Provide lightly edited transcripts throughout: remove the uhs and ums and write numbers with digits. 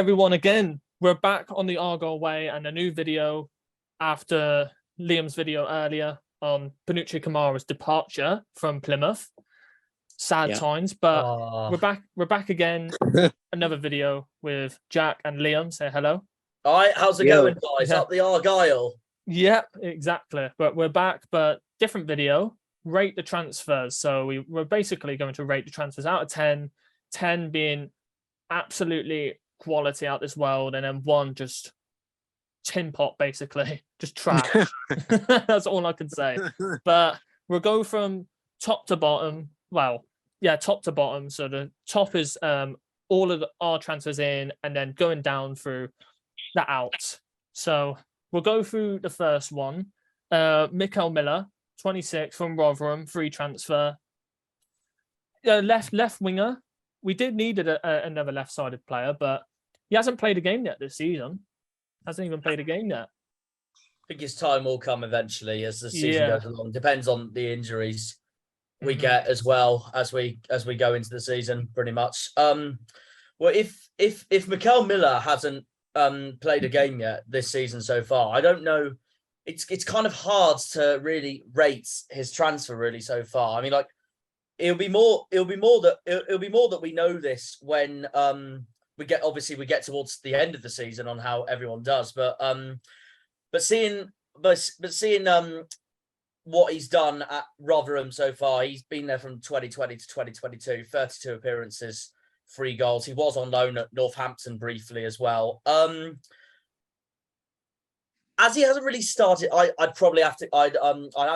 everyone again. We're back on the Argyle Way and a new video after Liam's video earlier on Panucci Kamara's departure from Plymouth. Sad times, but we're back again. Another video with Jack and Liam. Say hello. All right, how's it going, guys? Up the Argyle. Yep, exactly. But we're back, but different video. Rate the transfers. So we're basically going to rate the transfers out of 10, 10 being absolutely quality out this world, and then 1 just tin pot, basically, just trash. That's all I can say. But we'll go from top to bottom. Well, yeah, top to bottom. So the top is all of our transfers in, and then going down through the out. So we'll go through the first one. Mikael Miller, 26 from Rotherham, free transfer. Left winger. We did need another left-sided player, but he hasn't played a game yet this season. Hasn't even played a game yet. I think his time will come eventually as the season goes along. Depends on the injuries we get as well as we go into the season, pretty much. Well, if Mikael Miller hasn't played a game yet this season so far, I don't know. It's kind of hard to really rate his transfer really so far. I mean, like, it'll be more that we know this when we get towards the end of the season on how everyone does. But seeing what he's done at Rotherham so far, he's been there from 2020 to 2022, 32 appearances, 3 goals. He was on loan at Northampton briefly as well. As he hasn't really started, I'd have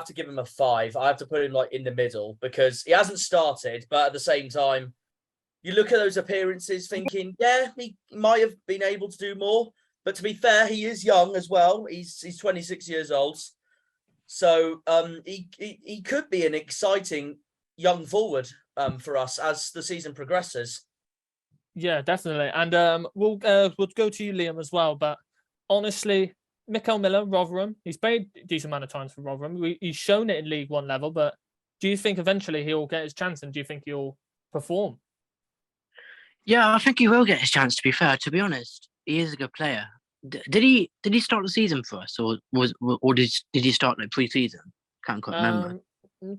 to give him a 5. I have to put him like in the middle because he hasn't started, but at the same time, you look at those appearances thinking, yeah, he might have been able to do more. But to be fair, he is young as well. He's 26 years old. So he could be an exciting young forward for us as the season progresses. Yeah, definitely. And we'll go to you, Liam, as well. But honestly, Mikael Miller, Rotherham, he's played a decent amount of times for Rotherham. He's shown it in League One level, but do you think eventually he'll get his chance, and do you think he'll perform? Yeah, I think he will get his chance, to be fair. To be honest, he is a good player. Did he start the season for us, or did he start like pre-season? Can't quite remember.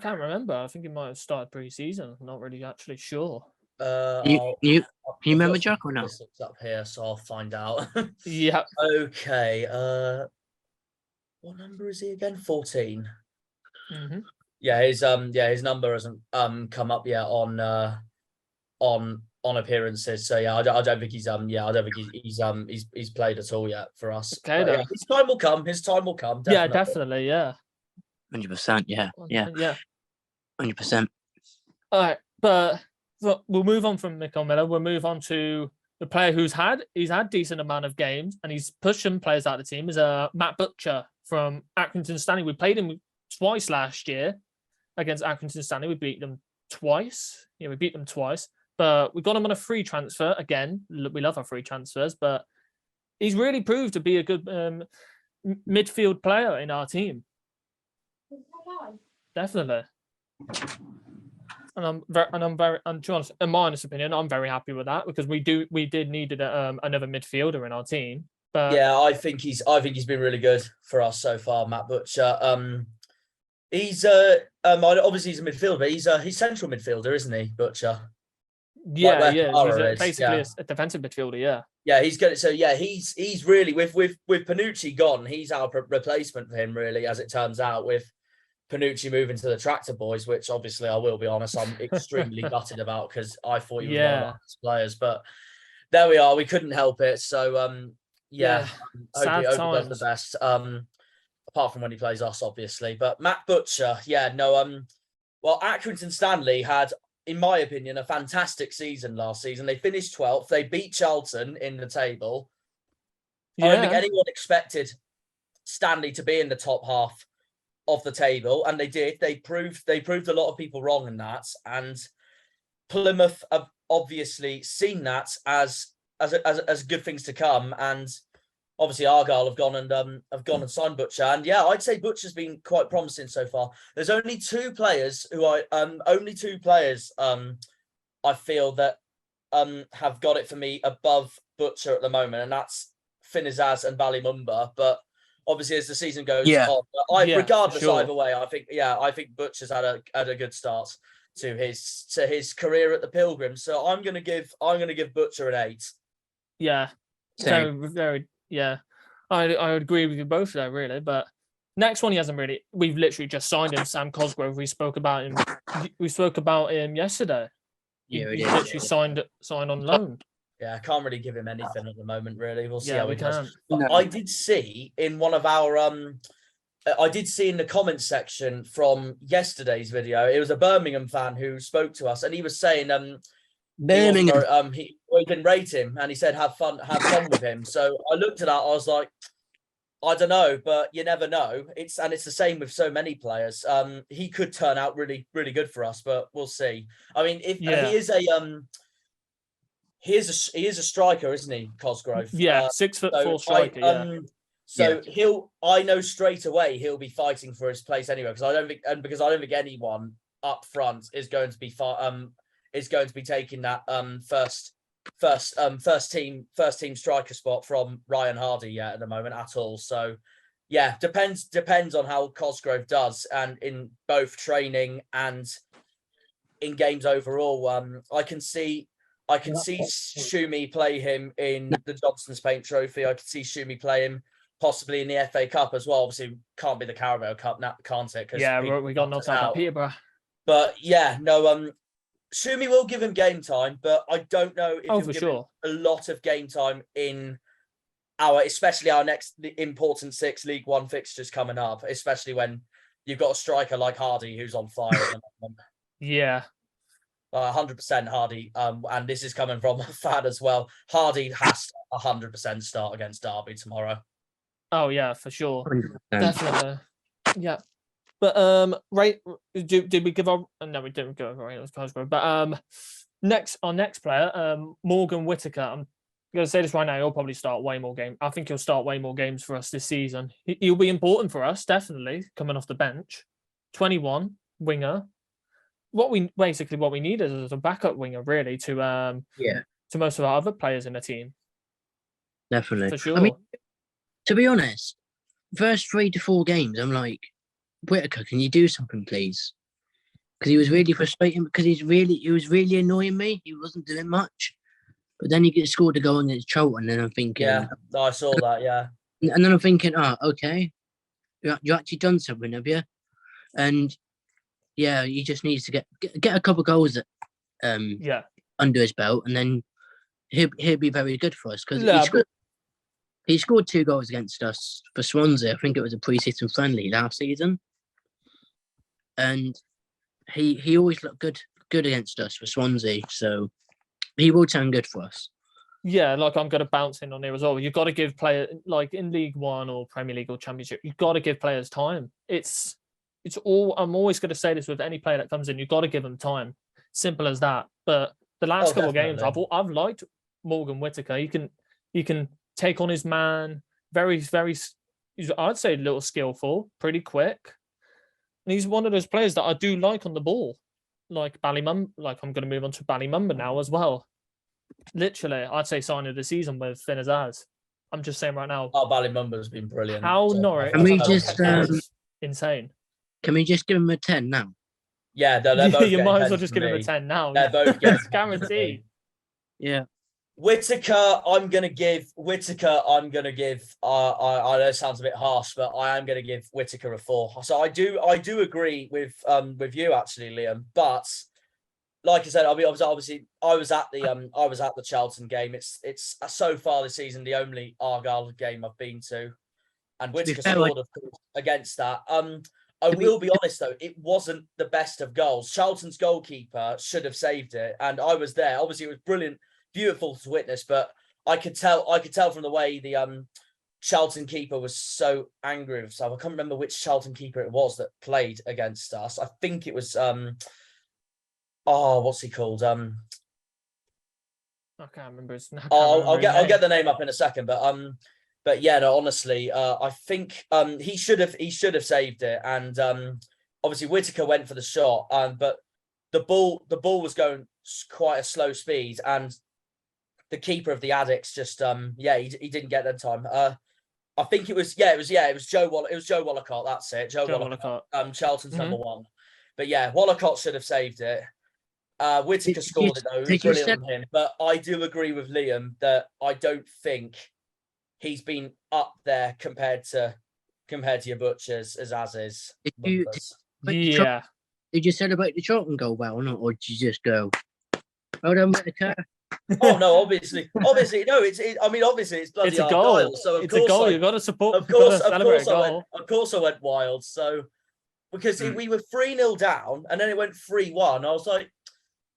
Can't remember. I think he might have started pre-season. I'm not really actually sure. You remember, Jack, or no? It's up here, so I'll find out. Yeah. Okay. What number is he again? 14. Mm-hmm. Yeah, his number hasn't come up yet on appearances. So yeah, I don't think he's played at all yet for us. Okay, yeah, his time will come. His time will come. Definitely. Yeah, definitely. Yeah. 100%. Yeah. 100%. All right, but we'll move on from Mikael Miller. We'll move on to the player he's had decent amount of games and he's pushed some players out of the team. Is Matt Butcher from Accrington Stanley. We played him twice last year against Accrington Stanley. We beat them twice. Yeah, we beat them twice. But we got him on a free transfer. Again, we love our free transfers, but he's really proved to be a good midfield player in our team. Definitely. And to be honest, in my honest opinion, I'm very happy with that because we did need another midfielder in our team. But yeah, I think he's been really good for us so far, Matt Butcher. He's obviously he's a midfielder. He's central midfielder, isn't he, Butcher? Yeah, he's basically a defensive midfielder. Yeah, yeah, he's good. So yeah, he's really with Panucci gone, he's our replacement for him, really, as it turns out. With Panucci moving to the Tractor Boys, which obviously I will be honest, I'm extremely gutted about because I thought he was one of our best players. But there we are, we couldn't help it. So hope he does the best. Apart from when he plays us, obviously. But Matt Butcher, well, Accrington Stanley had, in my opinion, a fantastic season last season. They finished 12th. They beat Charlton in the table. I don't think anyone expected Stanley to be in the top half of the table, and they did. They proved a lot of people wrong in that. And Plymouth have obviously seen that as good things to come. And obviously Argyle have gone and signed Butcher, and yeah, I'd say Butcher's been quite promising so far. There's only 2 players I feel that have got it for me above Butcher at the moment, and that's Finnizaz and Ballymumba. But obviously, as the season goes on, regardless either way, I think Butcher's had a good start to his career at the Pilgrims. So I'm gonna give Butcher an 8. Yeah, very. Yeah, I agree with you both there, really. But next one, he hasn't really. We've literally just signed him, Sam Cosgrove. We spoke about him. We spoke about him yesterday. He literally signed on loan. Yeah, I can't really give him anything at the moment. Really, we'll see how he does. No. I did see in one of our I did see in the comments section from yesterday's video, it was a Birmingham fan who spoke to us, and he was saying Birmingham. he didn't rate him, and he said have fun with him. So I looked at that, I was like, I don't know, but you never know. It's the same with so many players. He could turn out really, really good for us, but we'll see. I mean, if he is a striker, isn't he, Cosgrove? Yeah, 6'4" striker. I know straight away he'll be fighting for his place anyway, because I don't think anyone up front is going to be taking that first team striker spot from Ryan Hardy yet at the moment at all. So yeah, depends on how Cosgrove does, and in both training and in games overall. I can see Shumi play him in the Johnson's Paint Trophy. I could see Shumi play him possibly in the FA Cup as well. Obviously, can't be the Carabao Cup now, can't it? Yeah, we got knocked out by Peterborough. But yeah, no, Shumi will give him game time, but I don't know if he'll give him a lot of game time in especially our next important 6 League One fixtures coming up, especially when you've got a striker like Hardy who's on fire at the moment. Yeah. 100% Hardy, and this is coming from a fan as well. Hardy has to 100% start against Derby tomorrow. Oh yeah, for sure, 100%. definitely. Yeah, but right, did we give our? No, we didn't go right. It was Cosgrove. But our next player, Morgan Whittaker. I'm gonna say this right now. He'll probably start way more games. I think he'll start way more games for us this season. He'll be important for us, definitely coming off the bench. 21 winger. What we need is a backup winger, really, to most of our other players in the team. Definitely, for sure. I mean, to be honest, first 3 to 4 games, I'm like, Whittaker, can you do something, please? Because he was really frustrating. Because he was really annoying me. He wasn't doing much, but then he scored a goal against Charlton, and I'm thinking, yeah, I saw that, yeah. And then I'm thinking, okay, you actually done something, have you? And yeah, he just needs to get a couple of goals under his belt, and then he'll be very good for us, because he scored 2 goals against us for Swansea. I think it was a pre-season friendly last season, and he always looked good against us for Swansea, so he will turn good for us. Yeah, like I'm going to bounce in on there as well. You've got to give players, like in League One or Premier League or Championship, you've got to give players time. I'm always going to say this with any player that comes in. You've got to give them time. Simple as that. But the last couple of games, I've liked Morgan Whittaker. He can take on his man. Very, very. I'd say a little skillful, pretty quick, and he's one of those players that I do like on the ball. Like Ballymumba. Like I'm going to move on to Ballymumba now as well. Literally, I'd say sign of the season with Finnizaz. I'm just saying right now. Oh, Ballymumba's been brilliant. How Norwich? Can we just insane? Can we just give him a 10 now? Yeah, they're both you might as well just give him a 10 now. They're both getting guaranteed. Yeah. Whittaker, I'm gonna give. I know it sounds a bit harsh, but I am gonna give Whittaker a 4. So I do agree with you actually, Liam. But like I said, I mean, obviously I was at the Charlton game. It's so far this season the only Argyle game I've been to, and Whittaker scored of course against that. I will be honest though, it wasn't the best of goals. Charlton's goalkeeper should have saved it, and I was there. Obviously, it was brilliant, beautiful to witness, but I could tell from the way the Charlton keeper was so angry with himself. I can't remember which Charlton keeper it was that played against us. I think it was what's he called? I can't remember his name. I'll get the name up in a second, but yeah, no, honestly, I think he should have saved it, and obviously Whittaker went for the shot, but the ball was going quite a slow speed, and the keeper of the Addicts just he didn't get that time. I think it was Joe Wallacott. It was Joe Wallacott. That's it. Joe Wallacott. Charlton's number one. But yeah, Wallacott should have saved it. Whittaker scored it though. It was brilliant from him. But I do agree with Liam that I don't think he's been up there compared to your Butchers as is. Did you celebrate the Charlton goal well or not, or did you just go, "Well done, Whittaker"? Oh no, obviously, no. Obviously, it's bloody it's a goal. Argyle, so it's a goal. You've got to support. Of course, I went wild. So because we were 3-0 down, and then it went 3-1. I was like,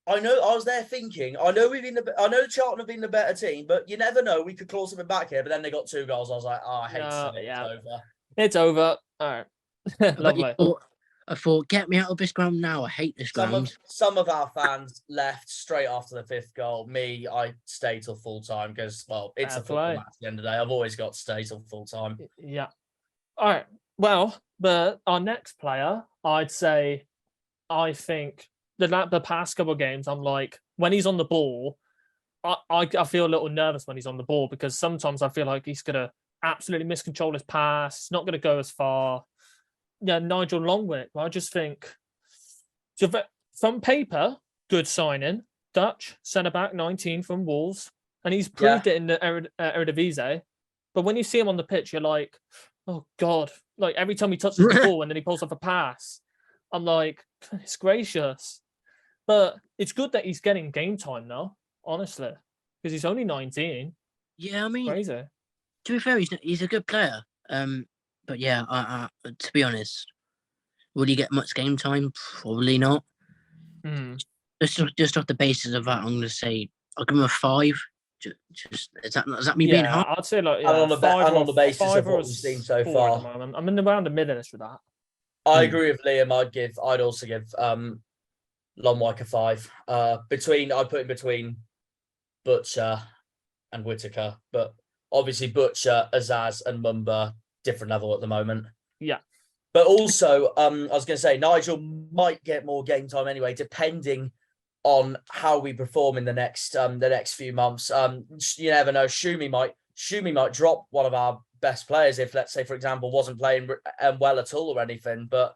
I was there thinking, I know Charlton have been the better team, but you never know. We could claw something back here. But then they got 2 goals. I was like, I hate it. It's over. It's over. All right. Lovely. I thought, get me out of this ground now. I hate this ground. Some of our fans left straight after the 5th goal. Me, I stayed till full time because, well, it's a football match at the end of the day. I've always got to stay till full time. Yeah. All right. Well, but our next player, I'd say, I think the past couple of games, I'm like, when he's on the ball, I feel a little nervous when he's on the ball because sometimes I feel like he's going to absolutely miscontrol his pass. It's not going to go as far. Yeah, Nigel Longwick. I just think, from paper, good signing. Dutch centre-back, 19 from Wolves. And he's proved it in the Eredivisie. But when you see him on the pitch, you're like, oh, God. Like, every time he touches the ball and then he pulls off a pass, I'm like, it's gracious. But it's good that he's getting game time now, honestly, because he's only 19. Yeah, I mean, crazy. To be fair, he's a good player. But yeah, to be honest, will he get much game time? Probably not. Just off the basis of that, I'm going to say I'll give him a 5. Just is that me being hard? I'd say like on the basis of what we've seen so far. I'm in around the middle-ish with that. I agree with Liam. I'd also give Longwick a 5. I'd put him between Butcher and Whittaker, but obviously Butcher, Azaz, and Mumba different level at the moment. Yeah. But also, I was going to say, Nigel might get more game time anyway, depending on how we perform in the next few months. You never know. Shumi might drop one of our best players if, let's say, for example, wasn't playing well at all or anything. But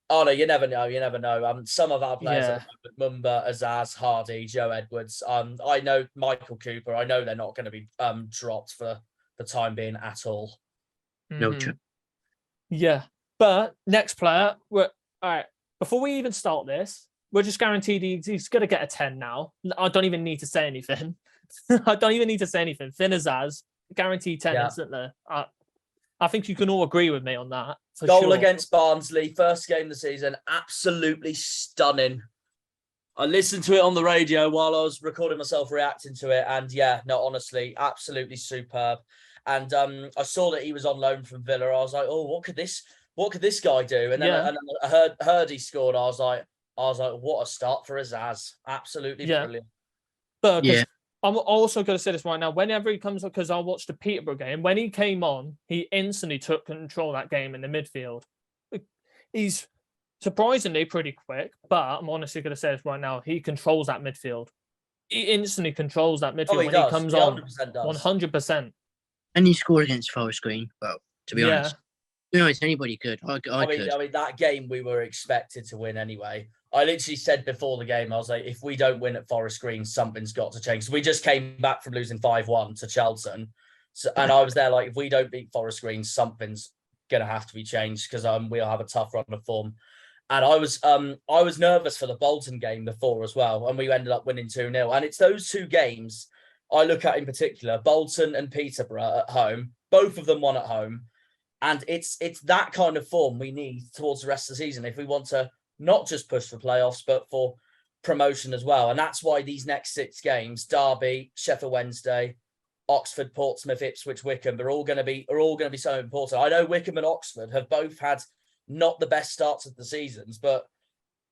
no, you never know. Some of our players, Mumba, Azaz, Hardy, Joe Edwards. I know Michael Cooper. I know they're not going to be dropped for the time being at all. No. Yeah, but next player. All right. Before we even start this, we're just guaranteed he's going to get a 10 now. I don't even need to say anything. Finn Azaz, guaranteed 10 instantly. I think you can all agree with me on that. Goal against Barnsley, first game of the season, absolutely stunning. I listened to it on the radio while I was recording myself reacting to it, and honestly, absolutely superb. And I saw that he was on loan from Villa. I was like, oh, what could this guy do? And then I heard he scored. I was like, what a start for Azaz. Absolutely brilliant. But I'm also going to say this right now. Whenever he comes up, because I watched the Peterborough game, when he came on, he instantly took control of that game in the midfield. He's surprisingly pretty quick, but I'm honestly going to say this right now. He controls that midfield. He instantly controls that midfield when he comes on. 100%. And he scored against Forest Green. Well, to be honest, anybody could. I mean, that game we were expected to win anyway. I literally said before the game, I was like, if we don't win at Forest Green, something's got to change. So we just came back from losing 5-1 to Charlton. And I was there like, if we don't beat Forest Green, something's going to have to be changed because we'll have a tough run of form. And I was nervous for the Bolton game before as well. And we ended up winning 2-0. And it's those 2 games I look at in particular, Bolton and Peterborough at home, both of them won at home. And it's that kind of form we need towards the rest of the season if we want to not just push for playoffs, but for promotion as well. And that's why these next 6 games, Derby, Sheffield Wednesday, Oxford, Portsmouth, Ipswich, Wycombe, are all going to be so important. I know Wycombe and Oxford have both had not the best starts of the seasons, but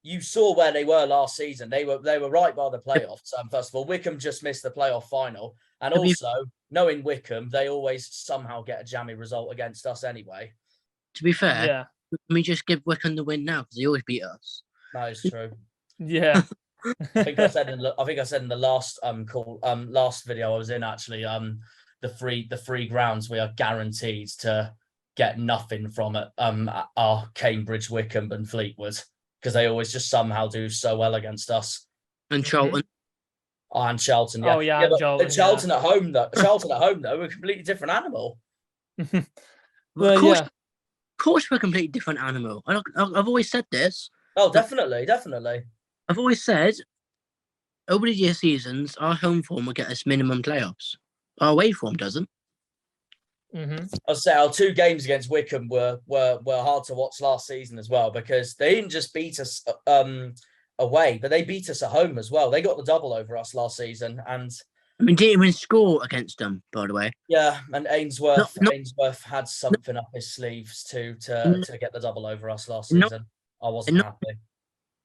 you saw where they were last season. They were right by the playoffs. First of all, Wycombe just missed the playoff final. And also, knowing Wycombe, they always somehow get a jammy result against us anyway. To be fair, can we just give Wycombe the win now? Because they always beat us. That is true. Yeah. I think I said in the last last video I was in, actually, the free grounds we are guaranteed to get nothing from it are Cambridge, Wickham and Fleetwood, because they always just somehow do so well against us. And Charlton. Oh, and Charlton, yeah. Oh yeah, and Charlton at home though. Charlton at home though, we're a completely different animal. Well, of course we're a completely different animal. I've always said this. Oh, definitely. I've always said over the year seasons, our home form will get us minimum playoffs. Our away form doesn't. I'll say our 2 games against Wickham were hard to watch last season as well, because they didn't just beat us away, but they beat us at home as well. They got the double over us last season, and I mean, didn't even score against them, by the way. Yeah, and Ainsworth had something up his sleeves to get the double over us last season. I wasn't happy.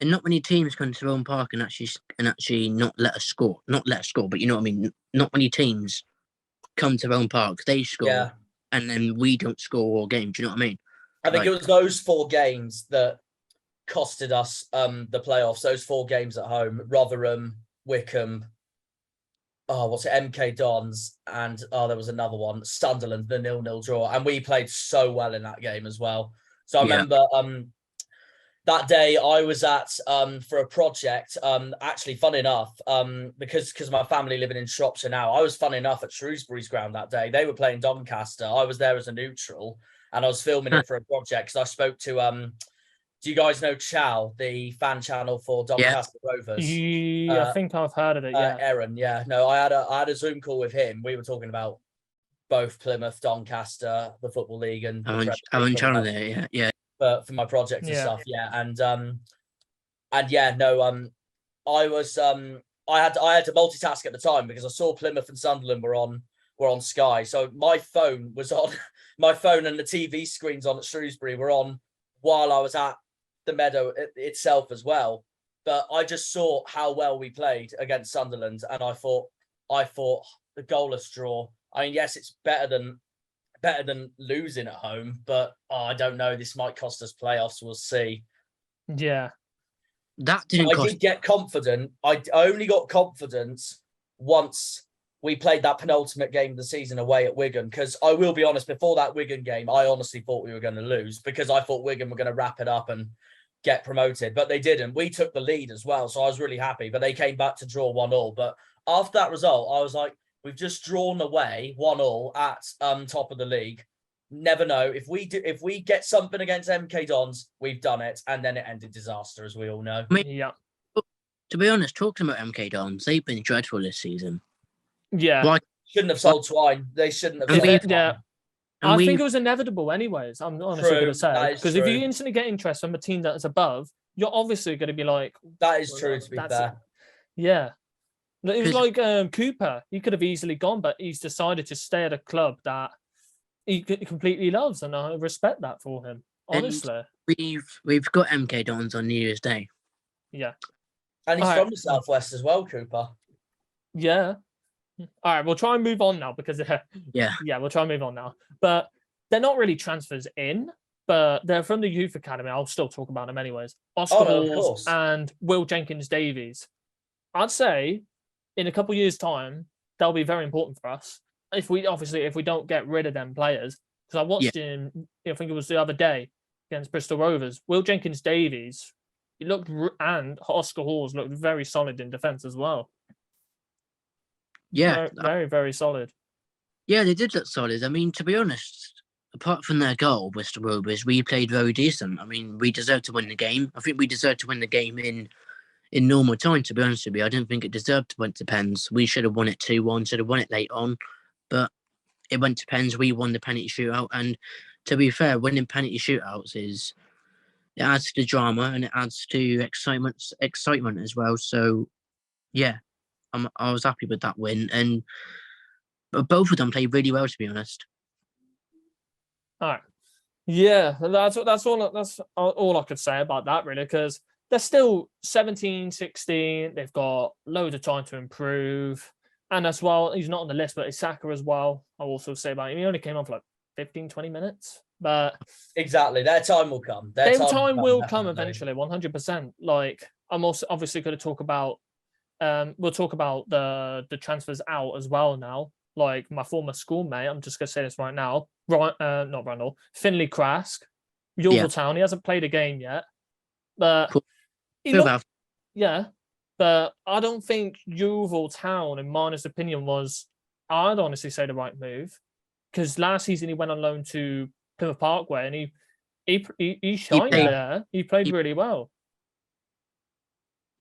And not many teams come to their own park and actually not let us score. Not let us score, but you know what I mean? Not many teams come to their own park, they score, and then we don't score all game. Do you know what I mean? I think it was those 4 games that costed us the playoffs. Those 4 games at home: Rotherham, Wickham, MK Dons, and there was another one, Sunderland, the 0-0 draw, and we played so well in that game as well. So I remember that day I was at for a project. Actually, fun enough, because my family living in Shropshire now, I was fun enough at Shrewsbury's ground that day. They were playing Doncaster. I was there as a neutral, and I was filming it for a project because I spoke to do you guys know Chow, the fan channel for Doncaster Rovers? Yeah, I think I've heard of it. Yeah, Aaron. Yeah, no, I had a Zoom call with him. We were talking about both Plymouth, Doncaster, the Football League, and Alan Channel there. Yeah. For my project and stuff. Yeah, and yeah, no, I was I had to multitask at the time because I saw Plymouth and Sunderland were on Sky, so my phone was on. My phone and the TV screens on at Shrewsbury were on while I was at the Meadow itself as well. But I just saw how well we played against Sunderland, and I thought the goalless draw. I mean, yes, it's better than losing at home, but I don't know. This might cost us playoffs. We'll see. Yeah, that didn't. I did get confident. I only got confidence once we played that penultimate game of the season away at Wigan, because I will be honest, before that Wigan game, I honestly thought we were going to lose, because I thought Wigan were going to wrap it up and get promoted, but they didn't. We took the lead as well, so I was really happy, but they came back to draw 1-1. But after that result, I was like, we've just drawn away 1-1 at top of the league. Never know. If we get something against MK Dons, we've done it, and then it ended disaster, as we all know. I mean, to be honest, talking about MK Dons, they've been dreadful this season. Yeah, shouldn't have sold Twine. They shouldn't have. I think it was inevitable, anyways. I'm honestly going to say, because if you instantly get interest from a team that's above, you're obviously going to be like, that is true. To be fair, yeah. It was like Cooper. He could have easily gone, but he's decided to stay at a club that he completely loves, and I respect that for him. Honestly, and we've got MK Dons on New Year's Day. Yeah, and he's from the southwest as well, Cooper. Yeah. All right, we'll try and move on now because we'll try and move on now. But they're not really transfers in, but they're from the youth academy. I'll still talk about them anyways. Oscar Halls and Will Jenkins-Davies. I'd say in a couple of years' time, they'll be very important for us. If we don't get rid of them players, because I watched him, I think it was the other day against Bristol Rovers. Will Jenkins-Davies, and Oscar Halls looked very solid in defence as well. Yeah, very, very solid. Yeah, they did look solid. I mean, to be honest, apart from their goal, Bristol Rovers, we played very decent. I mean, we deserved to win the game. I think we deserved to win the game in normal time, to be honest with you. I didn't think it deserved to win to pens. We should have won it 2-1, should have won it late on, but it went to pens. We won the penalty shootout, and to be fair, winning penalty shootouts it adds to the drama and it adds to excitement as well. So, yeah. I was happy with that win, and both of them played really well, to be honest. All right, yeah, that's all I could say about that, really, because they're still 17, 16. They've got loads of time to improve, and as well, he's not on the list, but Isaka as well. I'll also say about him. He only came on for like 15, 20 minutes, but exactly, their time will come. Their time will come eventually, 100%. Like, I'm also obviously going to talk about. We'll talk about the transfers out as well now. Like my former schoolmate, I'm just going to say this right now. Not Randall, Finley Crask, Yeovil Town. He hasn't played a game yet, but Cool. Yeah, but I don't think Yeovil Town, in my honest opinion, was, I'd honestly say, the right move, because last season he went on loan to Plymouth Parkway and he shined there. He played really well.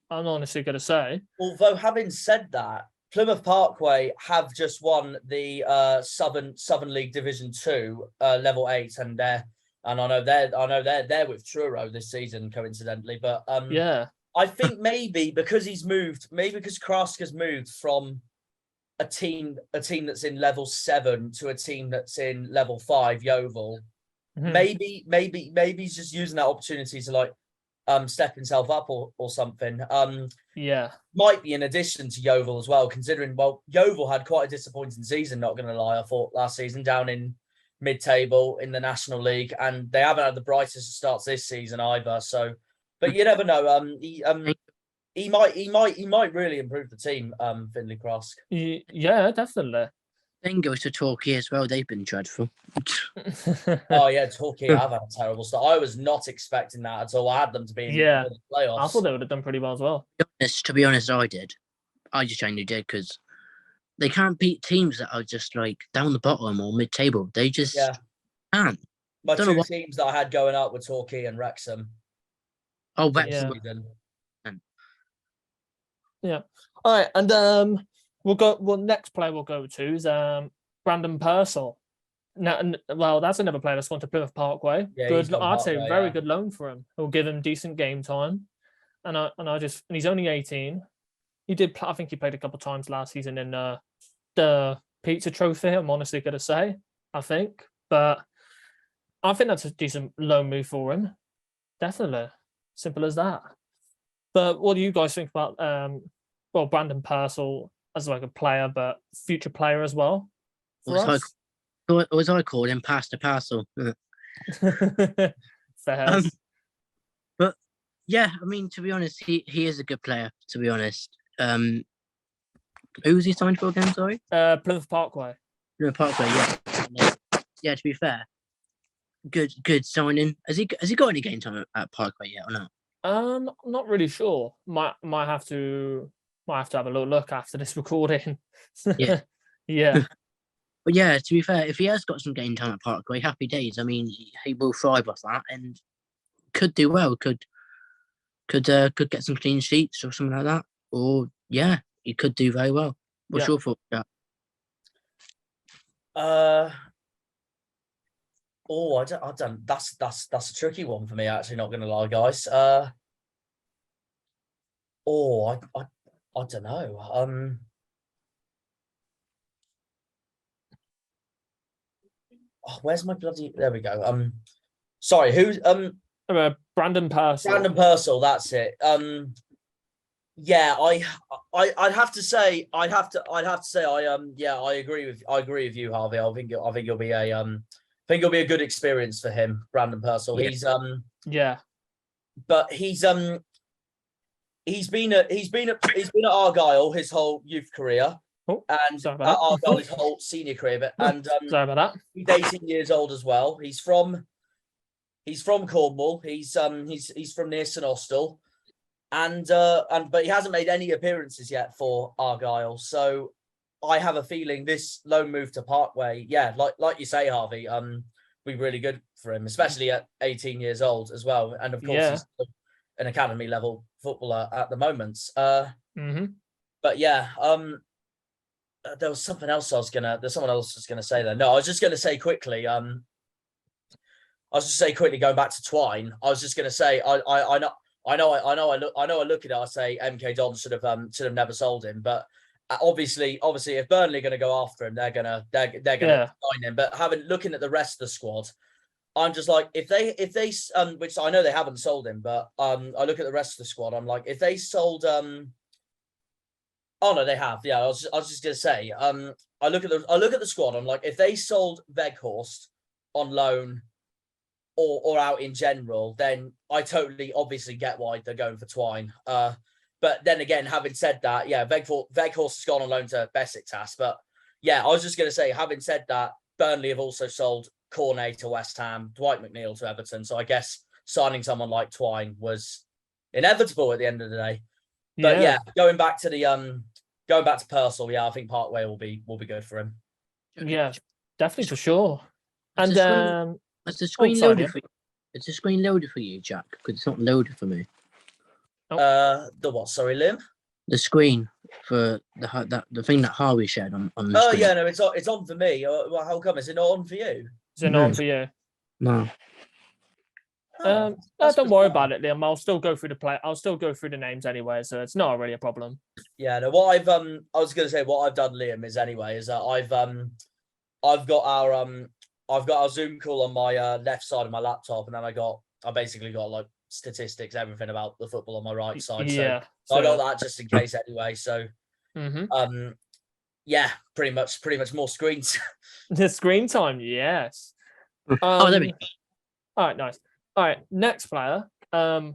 I'm honestly going to say. Although having said that, Plymouth Parkway have just won the Southern League Division 2 level 8, and I know they're with Truro this season, coincidentally. But yeah, I think maybe because Krask has moved from a team that's in level 7 to a team that's in level 5, Yeovil. Maybe he's just using that opportunity to like step himself up or something. Yeah. Might be in addition to Yeovil as well, considering, well, Yeovil had quite a disappointing season, not going to lie, I thought, last season, down in mid-table in the National League, and they haven't had the brightest starts this season either. So, but you never know. He might really improve the team, Finley Crask. Yeah, definitely. Then goes to Torquay as well. They've been dreadful. Oh yeah, Torquay have had a terrible start. I was not expecting that at all. I had them to be in the playoffs. I thought they would have done pretty well as well. To be honest, I did. I just genuinely did, because they can't beat teams that are just like down the bottom or mid-table. They just can't. My two teams that I had going up were Torquay and Wrexham. Oh, Wrexham. Yeah. All right, and next player we'll go to is Brandon Purcell. Now, well, that's another player that's gone to Plymouth Parkway. Yeah, good. I'd say very good loan for him. He'll give him decent game time, and he's only 18. I think he played a couple of times last season in the Pizza Trophy. I'm honestly going to say, I think, but I think that's a decent loan move for him. Definitely, simple as that. But what do you guys think about Brandon Purcell as like a player, but future player as well? Was I called him Pasta Parcel? Fair. But yeah, I mean, to be honest, he is a good player. To be honest, who was he signed for again? Sorry, Plymouth Parkway. Plymouth Parkway, yeah. Yeah, to be fair, good signing. Has he got any game time at Parkway yet or not? I'm not really sure. Might have to have a little look after this recording. Yeah. Yeah. But yeah, to be fair, if he has got some game time at Parkway, happy days. I mean, he will thrive off that and could do well. Could get some clean sheets or something like that. Or yeah, he could do very well. What's your thought on that? I don't. That's a tricky one for me. Actually, not going to lie, guys. I don't know. Where's my bloody? There we go. Sorry, who's Brandon Purcell. Brandon Purcell, that's it. Yeah, I'd have to say I agree with you, Harvey. I think it'll be a good experience for him, Brandon Purcell. Yeah. But he's been at Argyle his whole youth career. And at Argyle his whole senior career, and sorry about that. He's 18 years old as well. He's from Cornwall. He's from near St Austell, but he hasn't made any appearances yet for Argyle. So I have a feeling this loan move to Parkway, like you say, Harvey, be really good for him, especially at 18 years old as well. And of course, he's an academy level footballer at the moment. But yeah, there was something else there's someone else I was gonna say there. No, I was just gonna say quickly, going back to Twine. I was just gonna say, I look at it, I say MK Don should have never sold him, but obviously if Burnley are gonna go after him, they're gonna sign him. But looking at the rest of the squad, I'm just like, if they which I know they haven't sold him, but I look at the rest of the squad, I'm like, if they sold oh no, they have. Yeah, I was just gonna say. I look at the squad. I'm like, if they sold Weghorst on loan or out in general, then I totally obviously get why they're going for Twine. But then again, having said that, yeah, Weghorst has gone on loan to Besiktas. But yeah, I was just going to say, having said that, Burnley have also sold Cornet to West Ham, Dwight McNeil to Everton. So I guess signing someone like Twine was inevitable at the end of the day. But yeah, going back to Purcell, yeah, I think Parkway will be good for him. Yeah, definitely for sure. And has the screen loaded for you? Is the screen loaded for you, Jack? Because it's not loaded for me. The what? Sorry, Liam. The screen for the thing that Harvey shared on the screen. Yeah, no, it's on for me. Well, how come? Is it not on for you? Is it not on for you? No. Don't worry about it, Liam. I'll still go through the names anyway, so it's not really a problem. Yeah, no. What I was going to say, what I've done, Liam, is that I've got our Zoom call on my left side of my laptop, and then I basically got like statistics, everything about the football on my right side. Yeah. So I got that just in case anyway. So yeah, pretty much more screens. The screen time, yes. There we go. All right, nice. All right, next player. I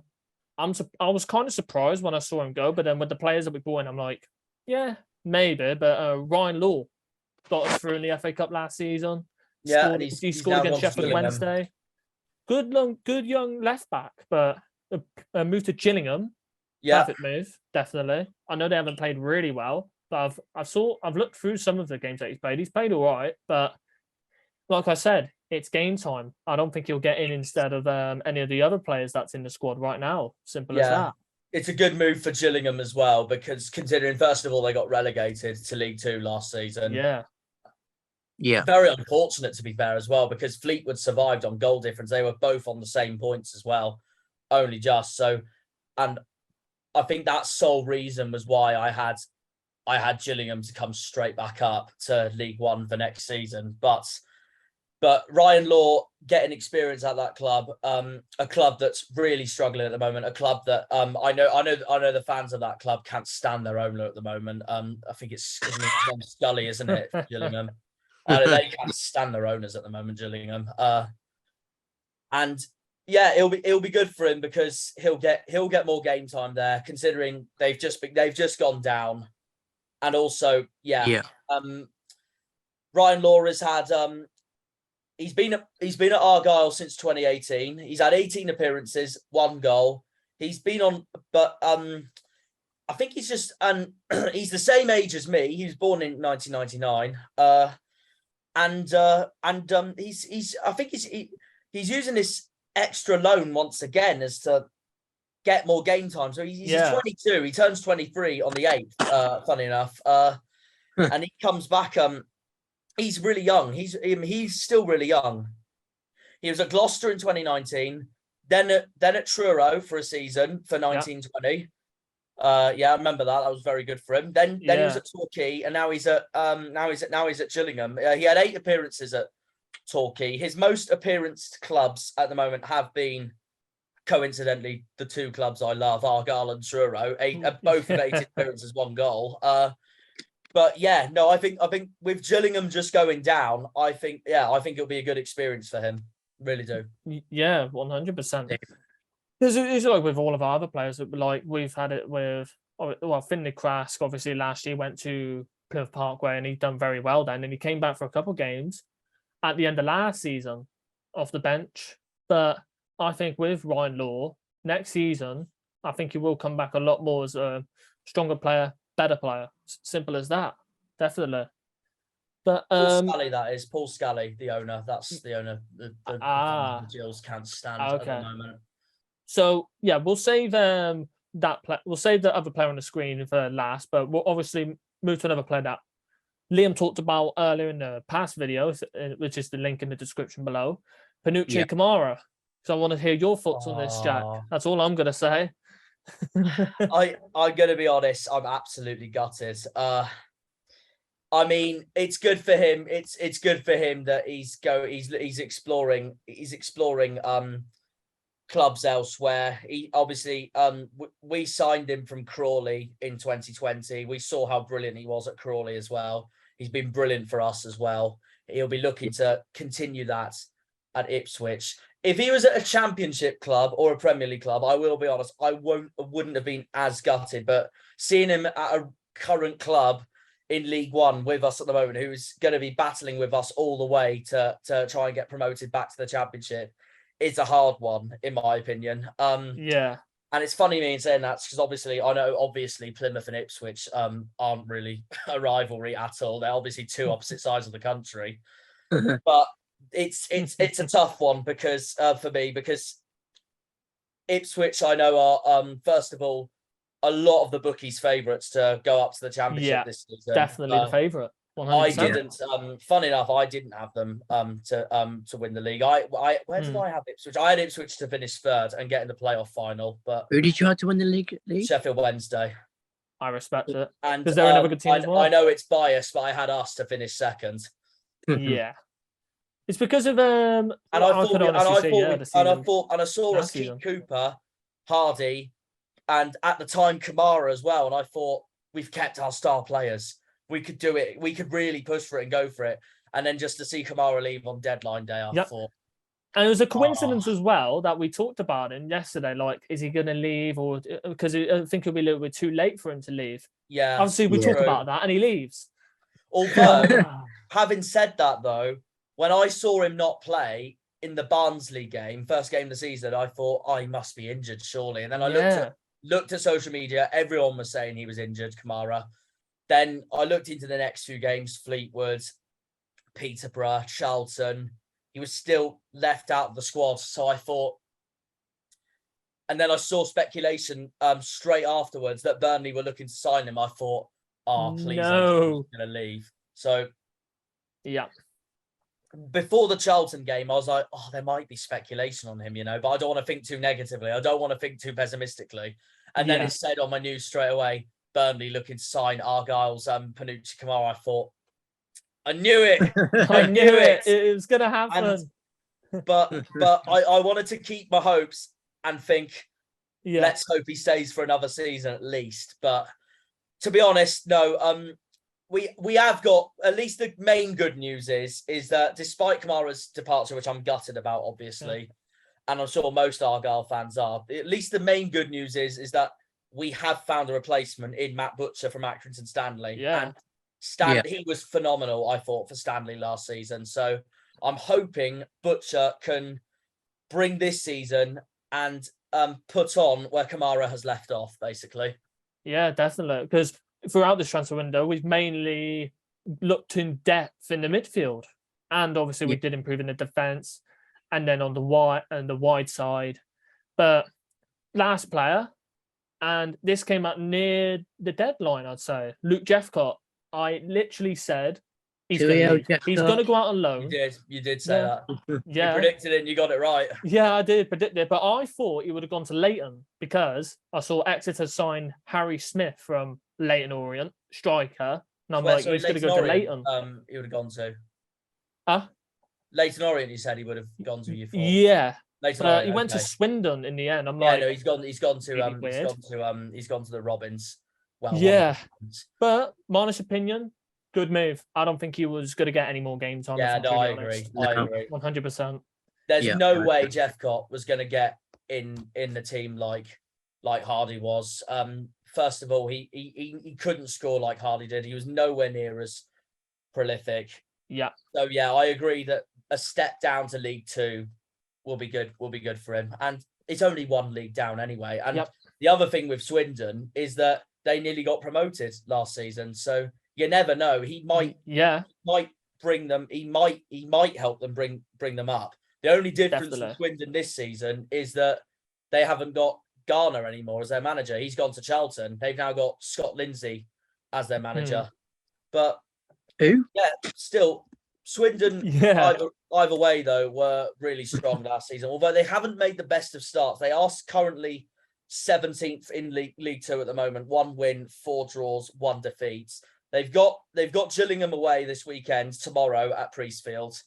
was kind of surprised when I saw him go, but then with the players that we brought in, I'm like, yeah, maybe. But Ryan Law got us through in the FA Cup last season. Yeah, he scored against Sheffield Wednesday. Good young left back, but moved to Gillingham. Yeah, perfect move, definitely. I know they haven't played really well, but I've looked through some of the games that he's played. He's played all right, but like I said, it's game time. I don't think he'll get in instead of any of the other players that's in the squad right now. Simple as that. It's a good move for Gillingham as well, because considering, first of all, they got relegated to League Two last season. Yeah. Very unfortunate, to be fair, as well, because Fleetwood survived on goal difference. They were both on the same points as well, only just. So, and I think that sole reason was why I had Gillingham to come straight back up to League One for next season. But Ryan Law getting experience at that club, a club that's really struggling at the moment, a club that I know the fans of that club can't stand their owner at the moment. I think it's Scully, isn't it, Gillingham? They can't stand their owners at the moment, Gillingham. And yeah, it'll be good for him, because he'll get more game time there, considering they've just gone down, and also Ryan Law has had he's been at Argyle since 2018. He's had 18 appearances, 1 goal. He's been on, but I think he's just he's the same age as me. He was born in 1999. He's using this extra loan once again as to get more game time. So he's 22. He turns 23 on the 8th. Funny enough, and he comes back. He's really young. He's still really young. He was at Gloucester in 2019. Then at Truro for a season for 1920. I remember that. That was very good for him. Then he was at Torquay, and now he's at Gillingham. He had 8 appearances at Torquay. His most appearance clubs at the moment have been, coincidentally, the 2 clubs I love, Argyle and Truro. Both have 8 appearances, 1 goal. But yeah, no, I think with Gillingham just going down, I think it'll be a good experience for him. Really do. Yeah, 100%. It's like with all of our other players, like we've had it with, well, Finlay Krask, obviously last year went to Plymouth Parkway and he's done very well then, and he came back for a couple of games at the end of last season off the bench. But I think with Ryan Law, next season, I think he will come back a lot more as a stronger player, better player. Simple as that. Definitely. But Paul Scally, that is Paul Scally, the owner. That's the owner. The Gills can't stand at the moment. So yeah, we'll save we'll save the other player on the screen for last, but we'll obviously move to another player that Liam talked about earlier in the past video, which is the link in the description below. Panucci Kamara. So I want to hear your thoughts on this, Jack. That's all I'm gonna say. I'm gonna be honest, I'm absolutely gutted. I mean, it's good for him. It's good for him that he's exploring clubs elsewhere. He obviously we signed him from Crawley in 2020. We saw how brilliant he was at Crawley as well. He's been brilliant for us as well. He'll be looking to continue that at Ipswich. if he was at a Championship club or a Premier League club, I will be honest, I wouldn't have been as gutted. But seeing him at a current club in League One with us at the moment, who's going to be battling with us all the way to try and get promoted back to the Championship, is a hard one, in my opinion. Yeah. And it's funny me saying that because I know Plymouth and Ipswich aren't really a rivalry at all. They're obviously two opposite sides of the country. But it's a tough one because for me, because Ipswich I know are first of all a lot of the bookies' favourites to go up to the Championship this season. Definitely the favourite. 100%. I didn't. Fun enough, I didn't have them to win the league. Where did I have Ipswich? I had Ipswich to finish third and get in the playoff final. But who did you have to win the league? Sheffield Wednesday. I respect it. And because they're another good team as well. I know it's biased, but I had us to finish second. Yeah. It's because of and I saw us keep Cooper, Hardy, and at the time Kamara as well. And I thought, we've kept our star players. We could do it. We could really push for it and go for it. And then just to see Kamara leave on deadline day, I thought. And it was a coincidence as well that we talked about him yesterday. Like, is he going to leave? Or because I think it'll be a little bit too late for him to leave. Yeah. Obviously, we talk about that and he leaves. Although, having said that, though, when I saw him not play in the Barnsley game, first game of the season, I thought, he must be injured, surely. And then I looked at social media. Everyone was saying he was injured, Kamara. Then I looked into the next few games, Fleetwood, Peterborough, Charlton. He was still left out of the squad. So I thought, and then I saw speculation straight afterwards that Burnley were looking to sign him. I thought, please, no, he's going to leave. So, yeah. Before the Charlton game, I was like, there might be speculation on him, but I don't want to think too negatively. I don't want to think too pessimistically. And then it said on my news straight away, Burnley looking to sign Argyle's Panucci Kamara. I thought, I knew it. I knew it. It was going to happen. But I wanted to keep my hopes and think, let's hope he stays for another season at least. But to be honest, no, we have got, at least the main good news is that despite Kamara's departure, which I'm gutted about, obviously, and I'm sure most Argyle fans are, at least the main good news is that we have found a replacement in Matt Butcher from Accrington Stanley. Yeah. And he was phenomenal, I thought, for Stanley last season. So I'm hoping Butcher can bring this season and put on where Kamara has left off, basically. Yeah, definitely. Because throughout this transfer window, we've mainly looked in depth in the midfield. And obviously we did improve in the defence and then on the wide side. But last player, and this came out near the deadline, I'd say, Luke Jeffcott. I literally said he's going to go out on loan. You did say that. Yeah. You predicted it and you got it right. Yeah, I did predict it. But I thought he would have gone to Leighton because I saw Exeter sign Harry Smith from Leighton Orient, striker. And I'm like, he's going to go to Leighton. He would have gone to. Huh? Leighton Orient, you said he would have gone to you for. Yeah. Orient, he went to Swindon in the end. I'm no, he's gone to the Robins. Well, but my honest opinion, good move. I don't think he was going to get any more game time. Yeah, no, I agree. 100%. There's no way Jeffcott was going to get in the team like Hardy was. First of all, he couldn't score like Hardy did. He was nowhere near as prolific. Yeah. So yeah, I agree that a step down to League Two will be good. Will be good for him, and it's only one league down anyway. And the other thing with Swindon is that they nearly got promoted last season, so you never know. He might bring them. He might help them bring them up. The only difference with Swindon this season is that they haven't got Garner anymore as their manager. He's gone to Charlton. They've now got Scott Lindsay as their manager. But who? Yeah, still Swindon. Either way though were really strong last season. Although they haven't made the best of starts. They are currently 17th in League Two at the moment. 1 win, 4 draws, 1 defeat. They've got Gillingham away this weekend tomorrow at Priestfield.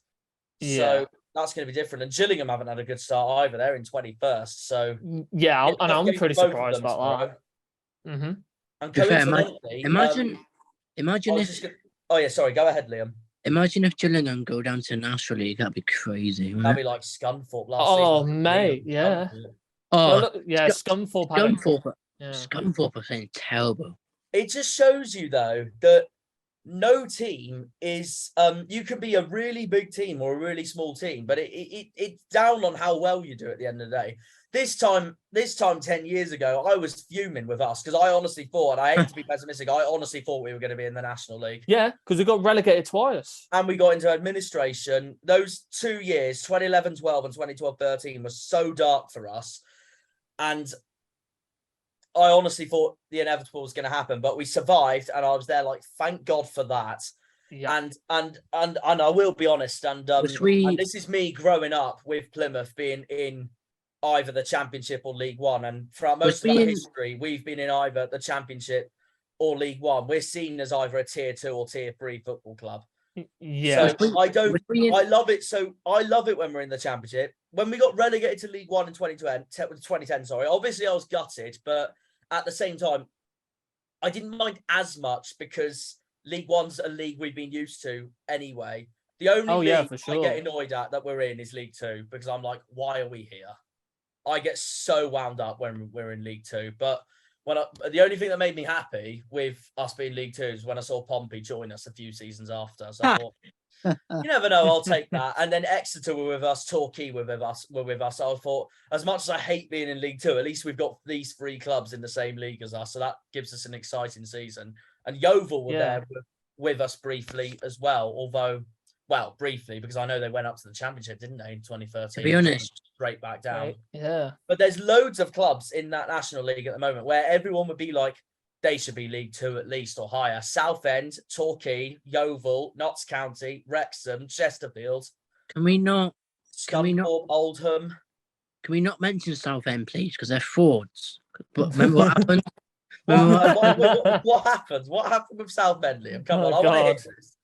Yeah. So that's going to be different. And Gillingham haven't had a good start either. They're in 21st. So yeah, and I'm pretty surprised about that. And coincidentally, imagine this. Oh yeah, sorry. Go ahead, Liam. Imagine if Gillingham go down to the National League. That'd be crazy. That'd be like Scunthorpe last Oh, season. mate, yeah. Oh, well, look, yeah, Scunthorpe. Scunthorpe are saying terrible. It just shows you though that no team is you can be a really big team or a really small team, but it's down on how well you do at the end of the day. This time 10 years ago, I was fuming with us because I honestly thought, and I hate to be pessimistic, I honestly thought we were going to be in the National League. Yeah, because we got relegated twice. And we got into administration. Those 2 years, 2011-12 and 2012-13, was so dark for us. And I honestly thought the inevitable was going to happen, but we survived, and I was there like, thank God for that. Yeah. And I will be honest, and this is me growing up with Plymouth being in either the Championship or League One, and throughout most of our history, we've been in either the Championship or League One. We're seen as either a Tier 2 or Tier 3 football club. Yeah. So I love it. So I love it when we're in the Championship. When we got relegated to League One in 2010, sorry, obviously I was gutted, but at the same time, I didn't mind as much because League One's a league we've been used to anyway. The only league I get annoyed at that we're in is League Two, because I'm like, why are we here? I get so wound up when we're in League Two. But the only thing that made me happy with us being League Two is when I saw Pompey join us a few seasons after. So I thought, you never know, I'll take that. And then Exeter were with us, Torquay were with us. So I thought, as much as I hate being in League Two, at least we've got these 3 clubs in the same league as us. So that gives us an exciting season. And Yeovil were there with us briefly as well, although, well, briefly, because I know they went up to the Championship, didn't they, in 2013? To be honest. Straight back down. Right. Yeah. But there's loads of clubs in that National League at the moment where everyone would be like, they should be League Two at least or higher. Southend, Torquay, Yeovil, Notts County, Wrexham, Chesterfield. Can we not? Oldham. Can we not mention Southend, please? Because they're frauds. But remember what happened? What happened? What happened with Southend, Liam? Come on, I want to hear this.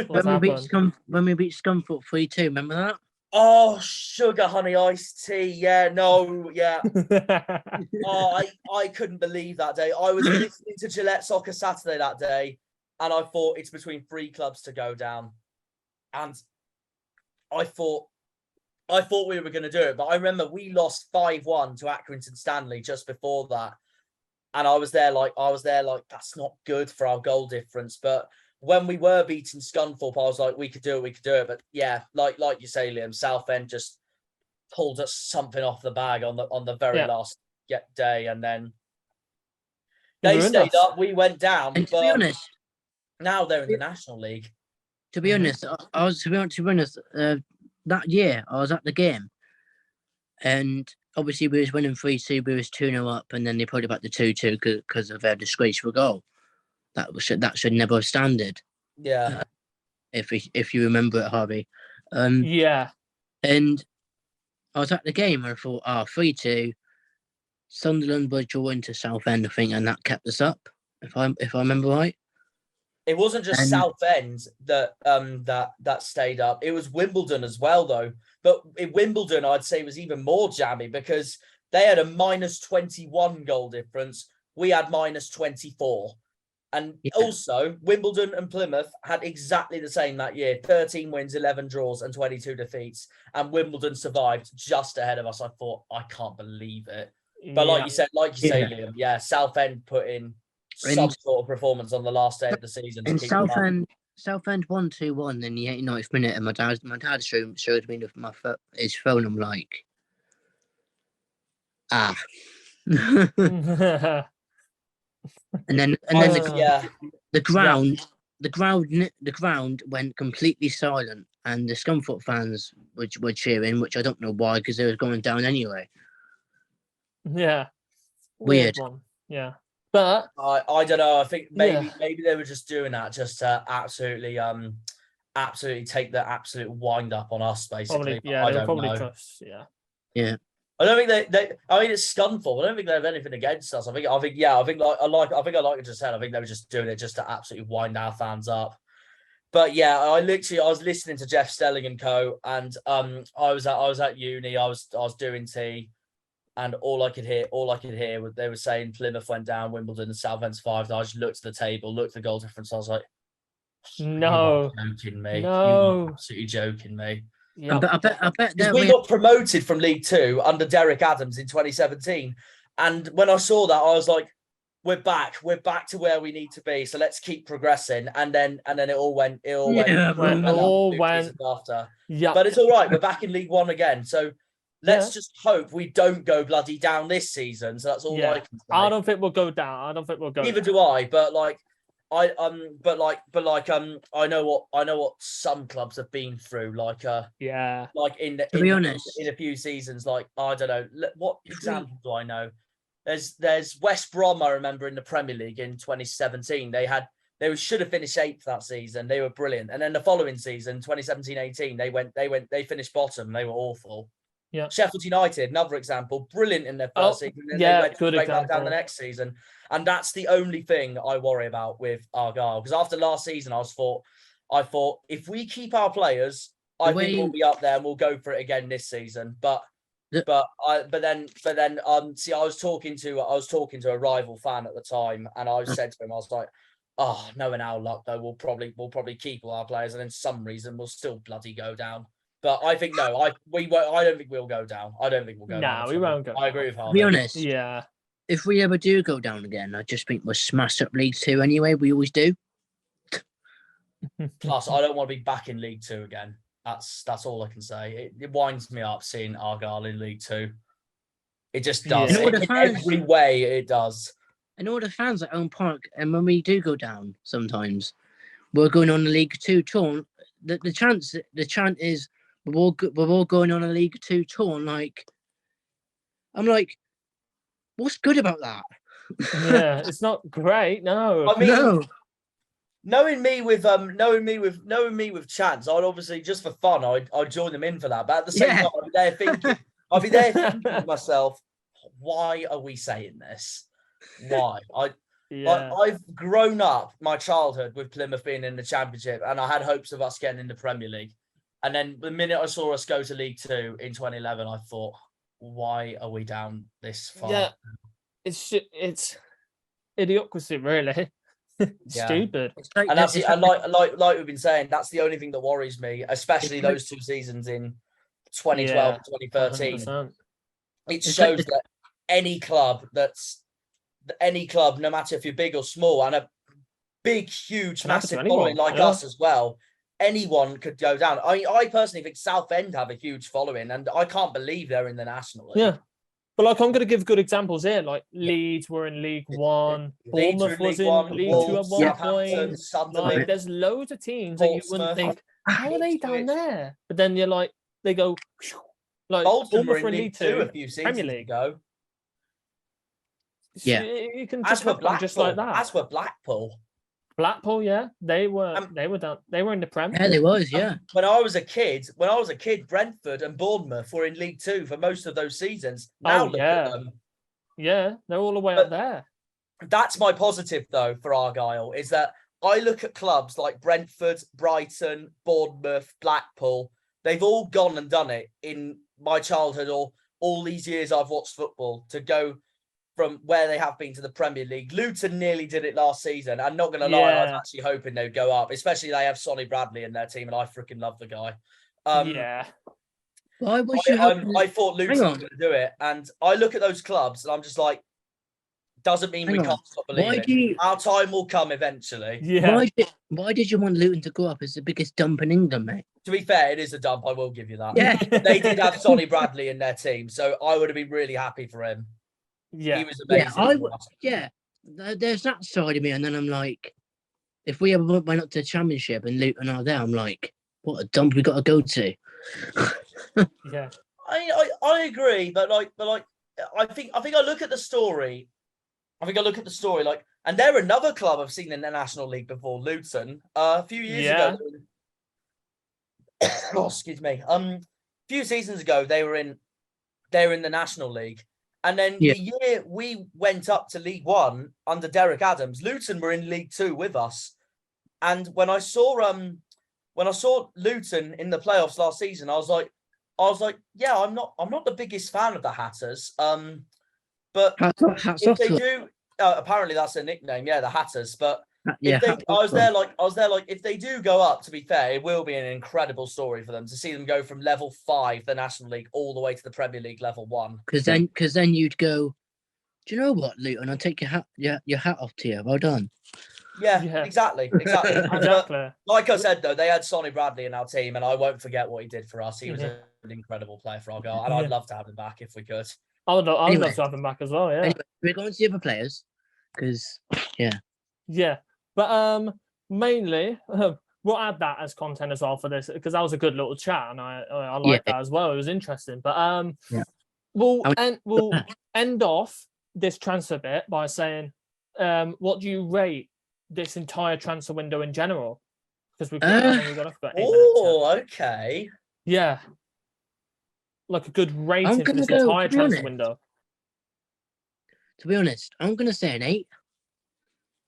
When we beat Scunthorpe 3-2, remember that? Oh, sugar honey iced tea. Yeah, no, yeah. Oh, I couldn't believe that day. I was listening to Gillette Soccer Saturday that day, and I thought it's between 3 clubs to go down. And I thought we were going to do it, but I remember we lost 5-1 to Accrington Stanley just before that. And I was there like, that's not good for our goal difference. But when we were beating Scunthorpe, I was like, we could do it. But yeah, like you say, Liam, Southend just pulled us something off the bag on the very last day, and then they stayed up. We went down. And to be honest, now they're in the National League. To be honest, that year I was at the game, and obviously we was winning 3-2, we was 2-0 up, and then they put it back to 2-2 because of their disgraceful goal. That should never have standed. Yeah. If you remember it, Harvey. Yeah. And I was at the game and I thought, 3-2. Sunderland were drawing to Southend, I think, and that kept us up. If I remember right. It wasn't just Southend that stayed up. It was Wimbledon as well, though. But in Wimbledon, I'd say was even more jammy because they had a -21 goal difference. We had -24. And also, Wimbledon and Plymouth had exactly the same that year. 13 wins, 11 draws, and 22 defeats. And Wimbledon survived just ahead of us. I thought, I can't believe it. But like you say, Liam, Southend put in some sort of performance on the last day of the season. And Southend won 2-1 in the 89th minute, and my dad showed me his phone. I'm like, And then the ground went completely silent, and the Scunthorpe fans were cheering, which I don't know why, because they were going down anyway. Yeah, weird one. Yeah, but I don't know. I think maybe they were just doing that just to absolutely take the absolute wind up on us, basically. Probably, I don't know. Yeah. I don't think they. I mean, it's Scunthorpe. I don't think they have anything against us. I think I like just said. I think they were just doing it just to absolutely wind our fans up. But yeah, I was listening to Jeff Stelling and co. And I was at uni. I was doing tea, and all I could hear was they were saying Plymouth went down, Wimbledon and Southend survived. I just looked at the table, looked at the goal difference. I was like, No. You are joking me. You No. are absolutely joking me. Yeah. I bet We got promoted from League Two under Derek Adams in 2017. And when I saw that, I was like, we're back to where we need to be. So let's keep progressing. And then it all went after. Yeah. But it's all right. We're back in League One again. So let's just hope we don't go bloody down this season. So that's all I can say. I don't think we'll go down. Neither do I, but like I know what some clubs have been through, like in a few seasons, like I don't know what example do I know. There's West Brom, I remember, in the Premier League in 2017. They should have finished 8th that season. They were brilliant, and then the following season, 2017-18, they finished bottom. They were awful. Yeah. Sheffield United, another example, brilliant in their first season, and they went straight back down the next season. And that's the only thing I worry about with Argyle, because after last season, I thought if we keep our players, I think we'll be up there and we'll go for it again this season. But then I was talking to a rival fan at the time, and I said to him, I was like, oh, knowing our luck though, we'll probably keep all our players, and then some reason we'll still bloody go down. But I think no, I don't think we'll go down. I don't think we'll go down. No, we won't go. I agree with Harvey. To be honest, yeah. If we ever do go down again, I just think we'll smash up League Two anyway. We always do. Plus, I don't want to be back in League Two again. That's all I can say. It winds me up seeing Argyle in League Two. It just does. Yeah. In every way, it does. And all the fans at Elm Park, and when we do go down, sometimes we're going on the League Two tour. The chant is we're all going on a League Two tour. And I'm like, what's good about that? Yeah, it's not great. No, I mean, knowing me with chants, I'd obviously just for fun, I'd join them in for that. But at the same time, I'd be there thinking to myself, why are we saying this? Why? I've grown up my childhood with Plymouth being in the Championship, and I had hopes of us getting in the Premier League. And then the minute I saw us go to League Two in 2011, I thought, why are we down this far? Yeah, it's idiocracy, really. Stupid. And that's like we've been saying, that's the only thing that worries me, especially those 2 seasons in 2012 and 2013. 100%. It shows that any club, no matter if you're big or small, and a big, huge, massive following like us as well, anyone could go down. I personally think Southend have a huge following, and I can't believe they're in the National League. Yeah. But like, I'm going to give good examples here. Like Leeds were in League One, Bournemouth was in League Two at one point. Like, there's loads of teams that you wouldn't think, how are they down there? But then you're like, they go, like Bolton were in League Two a few seasons ago. Yeah, you can just look just like that. As for Blackpool. Blackpool, yeah, they were down. They were in the Prem. Yeah, they was. Yeah. When I was a kid, Brentford and Bournemouth were in League Two for most of those seasons. Now look at them. Yeah, they're all the way up there. That's my positive though for Argyle, is that I look at clubs like Brentford, Brighton, Bournemouth, Blackpool. They've all gone and done it in my childhood or all these years I've watched football to go from where they have been to the Premier League. Luton nearly did it last season. I'm not going to lie, I was actually hoping they'd go up, especially they have Sonny Bradley in their team, and I freaking love the guy. Why was I thought Luton were going to do it, and I look at those clubs, and I'm just like, doesn't mean we can't stop believing. Our time will come eventually. Yeah. Why did you want Luton to go up? It's the biggest dump in England, mate. To be fair, it is a dump. I will give you that. Yeah. They did have Sonny Bradley in their team, so I would have been really happy for him. Yeah, he was amazing. There's that side of me, and then I'm like, if we ever went up to the Championship and Luton are there, I'm like, what a dump we got to go to. Yeah, I agree, but I think I look at the story. Like, and they're another club I've seen in the National League before, Luton. A few years ago. Excuse me. A few seasons ago, they were in the National League. And then the year we went up to League One under Derek Adams, Luton were in League Two with us. And when I saw Luton in the playoffs last season, I was like, yeah, I'm not the biggest fan of the Hatters. But if they do, apparently that's their nickname, the Hatters. But Yeah, I was there like, if they do go up, to be fair, it will be an incredible story for them to see them go from level 5, the National League, all the way to the Premier League level 1. Because then you'd go, do you know what, Luton? I'll take your hat off to you. Well done. Yeah. Exactly. Exactly. Like I said, though, they had Sonny Bradley in our team, and I won't forget what he did for us. He was an incredible player for Argyle, and I'd love to have him back if we could. I'd love to have him back as well. Yeah. Anyway, we're going to the other players because Yeah, but mainly we'll add that as content as well for this because that was a good little chat, and I like that as well. It was interesting, but we'll end off this transfer bit by saying, what do you rate this entire transfer window in general? Because we've got 8 minutes. Okay. Yeah, like a good rating for this entire transfer window. To be honest, I'm gonna say an 8.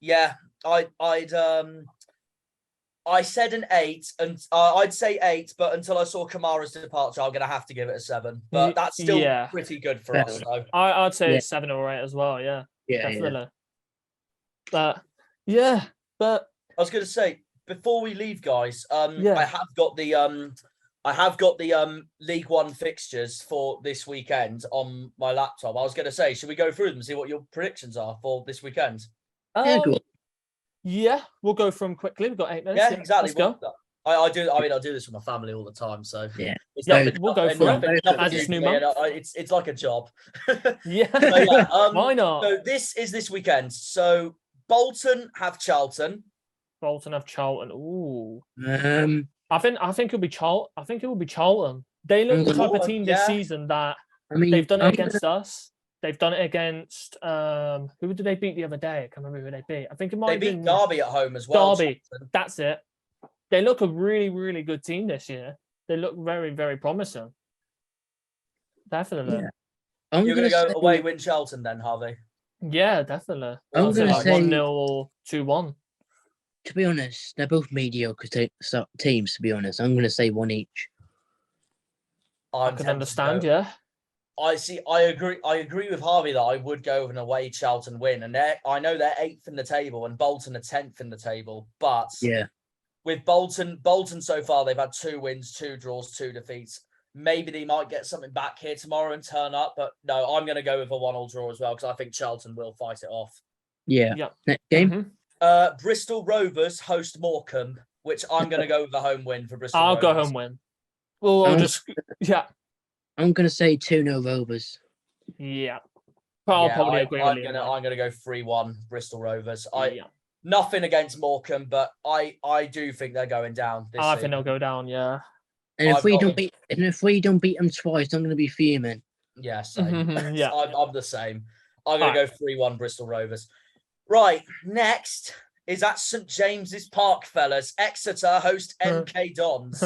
Yeah, I said an 8, and I'd say 8, but until I saw Kamara's departure, I'm gonna have to give it a 7. But that's still pretty good for us, though. I'd say it's 7 or 8 as well. Yeah, definitely. But but I was gonna say before we leave, guys, I have got the League One fixtures for this weekend on my laptop. I was gonna say, should we go through them and see what your predictions are for this weekend? Yeah, we'll go through them quickly. We've got 8 minutes. Yeah, exactly. Let's go. I do this with my family all the time, so we'll go through it as it's new month. It's like a job. Why not? So this is this weekend. So Bolton have Charlton. Ooh. I think it'll be Charlton. I think it will be Charlton. They look the type of team this season that they've done it against us. They've done it against who did they beat the other day? I can't remember who they beat. I think it might have been Derby at home as well. Derby. That's it. They look a really, really good team this year. They look very, very promising. Definitely. Yeah. You're going to go away win Charlton then, Harvey? Yeah, definitely. I'm going to say 1-0 or 2-1. To be honest, they're both mediocre teams, to be honest. I'm going to say 1 each. I can understand, yeah. I agree with Harvey that I would go with an away Charlton win. And I know they're 8th in the table and Bolton are 10th in the table. But with Bolton so far, they've had 2 wins, 2 draws, 2 defeats. Maybe they might get something back here tomorrow and turn up. But no, I'm going to go with a 1-1 draw as well because I think Charlton will fight it off. Yeah. Next game? Bristol Rovers host Morecambe, which I'm going to go with a home win for Bristol I'll Rovers. go home win. Well, I'm going to say 2-0 Rovers. Yeah. I'll probably agree with you. I'm going to go 3-1 Bristol Rovers. Nothing against Morecambe, but I do think they're going down this season. I think they'll go down, yeah. And if we don't beat them twice, I'm going to be fuming. Yeah, same. I'm the same. I'm going to go 3-1 Bristol Rovers. Right, next is at St James's Park, fellas. Exeter host MK Dons.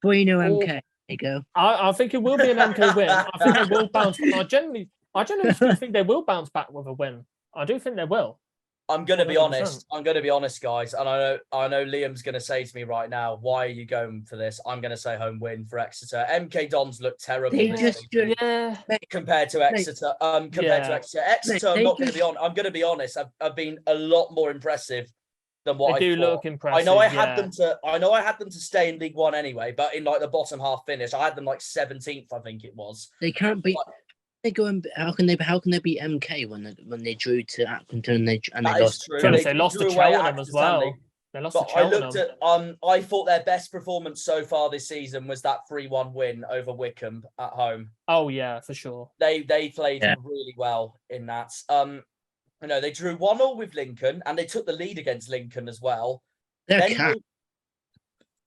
3-0 MK. There you go. I think it will be an MK win. I think they will bounce. I generally still think they will bounce back with a win. I do think they will. I'm going to be honest. I'm going to be honest, guys. And I know Liam's going to say to me right now, why are you going for this? I'm going to say home win for Exeter. MK Dons look terrible compared to Exeter. To Exeter. Exeter, I'm going to be honest. I've been a lot more impressive than what they I do thought. look impressive. I know I had them to stay in League One anyway, but in like the bottom half finish, I had them like 17th, I think it was. They can't beat. They go and how can they beat MK when they drew to Accrington and they lost? They lost to Cheltenham as well. They lost to Cheltenham. I thought their best performance so far this season was that 3-1 win over Wycombe at home. Oh yeah, for sure. They played really well in that. They drew 1-1 with Lincoln and they took the lead against Lincoln as well. Then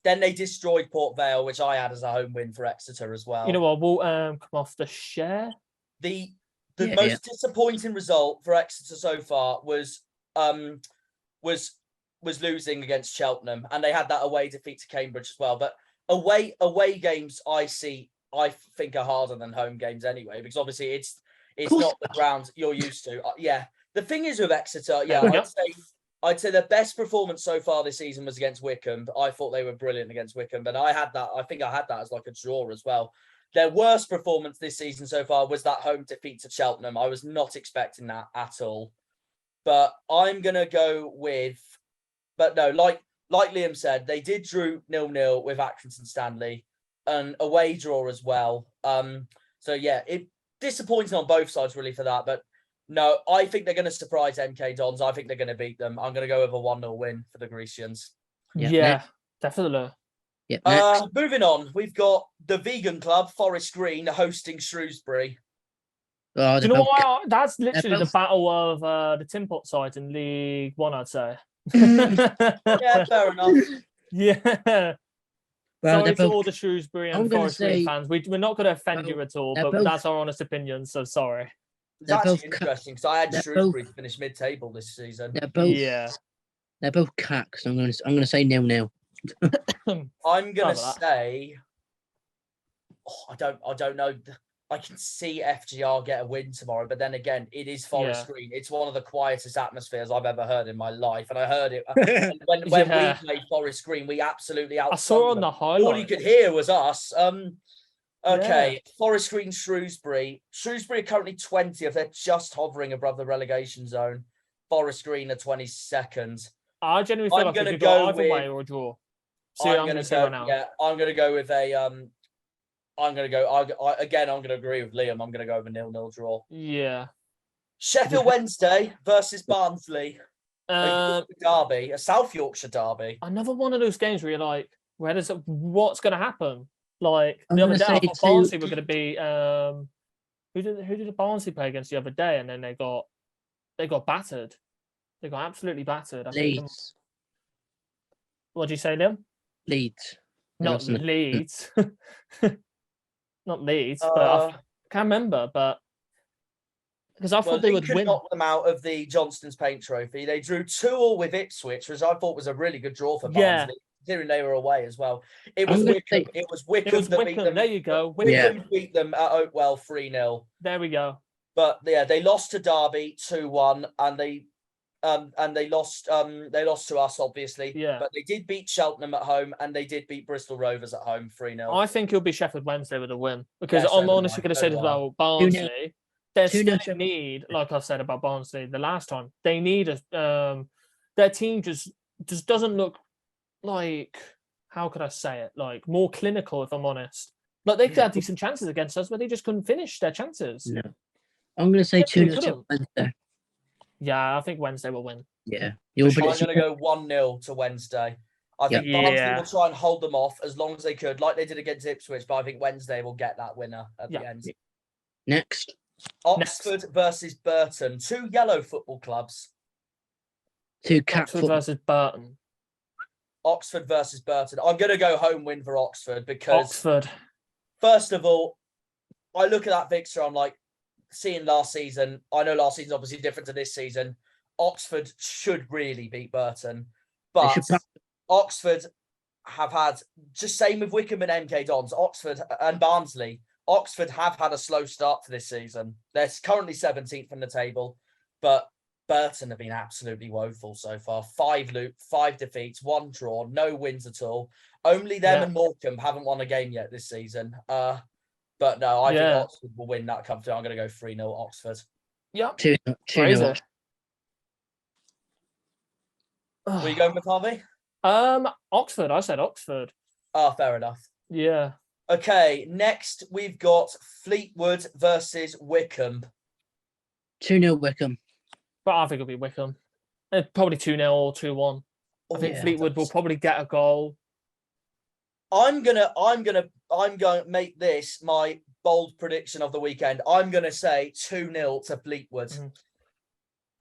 they destroyed Port Vale, which I had as a home win for Exeter as well. You know what? We'll come off the share. The most disappointing result for Exeter so far was losing against Cheltenham, and they had that away defeat to Cambridge as well. But away games, I think are harder than home games anyway, because obviously it's not the ground you're used to. The thing is with Exeter, I'd say the best performance so far this season was against Wycombe. I thought they were brilliant against Wycombe, but I think I had that as like a draw as well. Their worst performance this season so far was that home defeat to Cheltenham. I was not expecting that at all. but I'm gonna go with. But no, like Liam said, they did drew 0-0 with Accrington Stanley, an away draw as well. So yeah, it disappointing on both sides really for that. But no, I think they're going to surprise MK Dons. I think they're going to beat them. I'm going to go with a 1-0 win for the Grecians. Yeah, definitely. Yeah. Moving on, we've got the vegan club Forest Green hosting Shrewsbury. Oh, Do you know what? That's literally the battle of the Tin Pot side in League One, I'd say. Yeah, fair enough. Yeah. Well, sorry to all the Shrewsbury and Forest Green fans. We're not going to offend you at all, but that's our honest opinion, so sorry. It's actually interesting because I had Shrewsbury to finish mid-table this season. They're both cacks. I'm going to say 0-0. I'm going to say, I don't know. I can see FGR get a win tomorrow, but then again, it is Forest Green. It's one of the quietest atmospheres I've ever heard in my life, and I heard it when we played Forest Green. We absolutely out. I saw on the highlight. All you could hear was us. Okay, Forest Green, Shrewsbury. Shrewsbury are currently 20th. They're just hovering above the relegation zone. Forest Green are 22nd. I genuinely feel like we could go either way or a draw. So I'm going to say right now. Yeah, I'm going to go with a. I'm going to go. I'm going to agree with Liam. I'm going to go with a 0-0 draw. Yeah. Sheffield Wednesday versus Barnsley. A derby, a South Yorkshire derby. Another one of those games where you're like, what's going to happen? Like the other day, I thought Barnsley were going to be. Who did Barnsley play against the other day? And then they got battered. They got absolutely battered. Leeds. What did you say, Liam? Leeds. Not Leeds. Not Leeds, but I can't remember. But because I thought they would win. Knock them out of the Johnston's Paint Trophy. They drew 2-2 with Ipswich, which I thought was a really good draw for Barnsley. Considering they were away as well. It was Wickham. It was Wickham that beat them. There you go. Wickham beat them at Oakwell 3-0. There we go. But yeah, they lost to Derby 2-1, and they lost to us obviously. Yeah. But they did beat Cheltenham at home, and they did beat Bristol Rovers at home 3-0. I think it'll be Sheffield Wednesday with a win because I'm honestly going to say this about Barnsley. There's still a need, like I said about Barnsley the last time. They need their team just doesn't look like, how could I say it, like more clinical, if I'm honest. Like they could have decent chances against us, but they just couldn't finish their chances. No. I'm going to say 2-0 Wednesday. Yeah, I think Wednesday will win. Yeah. I'm going to go 1-0 to Wednesday. I think Barnsley will try and hold them off as long as they could, like they did against Ipswich, but I think Wednesday will get that winner at the end. Next. Oxford versus Burton. Two yellow football clubs. Oxford versus Burton. Oxford versus Burton. I'm going to go home win for Oxford because, first of all, I look at that fixture, I'm like, seeing last season, I know last season's obviously different to this season. Oxford should really beat Burton. But Oxford have had, just same with Wickham and MK Dons, Oxford and Barnsley, Oxford have had a slow start to this season. They're currently 17th in the table, but Burton have been absolutely woeful so far. 5 defeats, 1 draw, no wins at all. Only them and Morecambe haven't won a game yet this season. But no, I think Oxford will win that comfortably. I'm going to go 3-0 Oxford. Yeah. 2-0. Were you going with Harvey? Oxford. I said Oxford. Oh, fair enough. Yeah. Okay, next we've got Fleetwood versus Wickham. 2-0 Wickham. But I think it'll be Wickham. Probably 2-0 or 2-1. I think Fleetwood will probably get a goal. I'm gonna make this my bold prediction of the weekend. I'm gonna say 2-0 to Fleetwood.